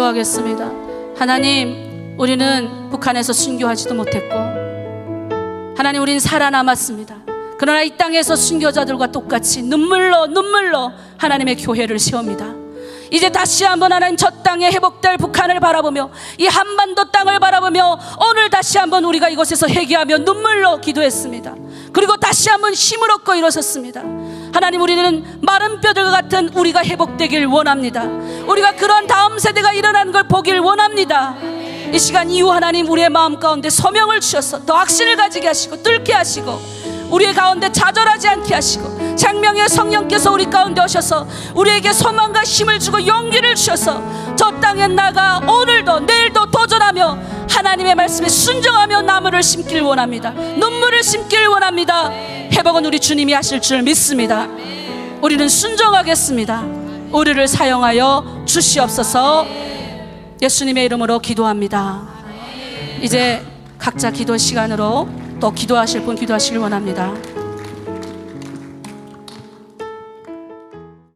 S1: 기도하겠습니다. 하나님, 우리는 북한에서 순교하지도 못했고, 하나님, 우리는 살아남았습니다. 그러나 이 땅에서 순교자들과 똑같이 눈물로 하나님의 교회를 세웁니다. 이제 다시 한번 하나님, 저 땅에 회복될 북한을 바라보며 이 한반도 땅을 바라보며 오늘 다시 한번 우리가 이곳에서 회개하며 눈물로 기도했습니다. 그리고 다시 한번 힘을 얻고 일어섰습니다. 하나님, 우리는 마른 뼈들과 같은 우리가 회복되길 원합니다. 우리가 그런 다음 세대가 일어나는 걸 보길 원합니다. 이 시간 이후 하나님, 우리의 마음 가운데 소명을 주셔서 더 확신을 가지게 하시고 뚫게 하시고 우리의 가운데 좌절하지 않게 하시고 생명의 성령께서 우리 가운데 오셔서 우리에게 소망과 힘을 주고 용기를 주셔서 저 땅에 나가 오늘도 내일도 도전하며 하나님의 말씀에 순종하며 나무를 심길 원합니다. 눈물을 심길 원합니다. 회복은 우리 주님이 하실 줄 믿습니다. 우리는 순종하겠습니다. 우리를 사용하여 주시옵소서. 예수님의 이름으로 기도합니다. 이제 각자 기도 시간으로 또 기도하실 분 기도하시길 원합니다.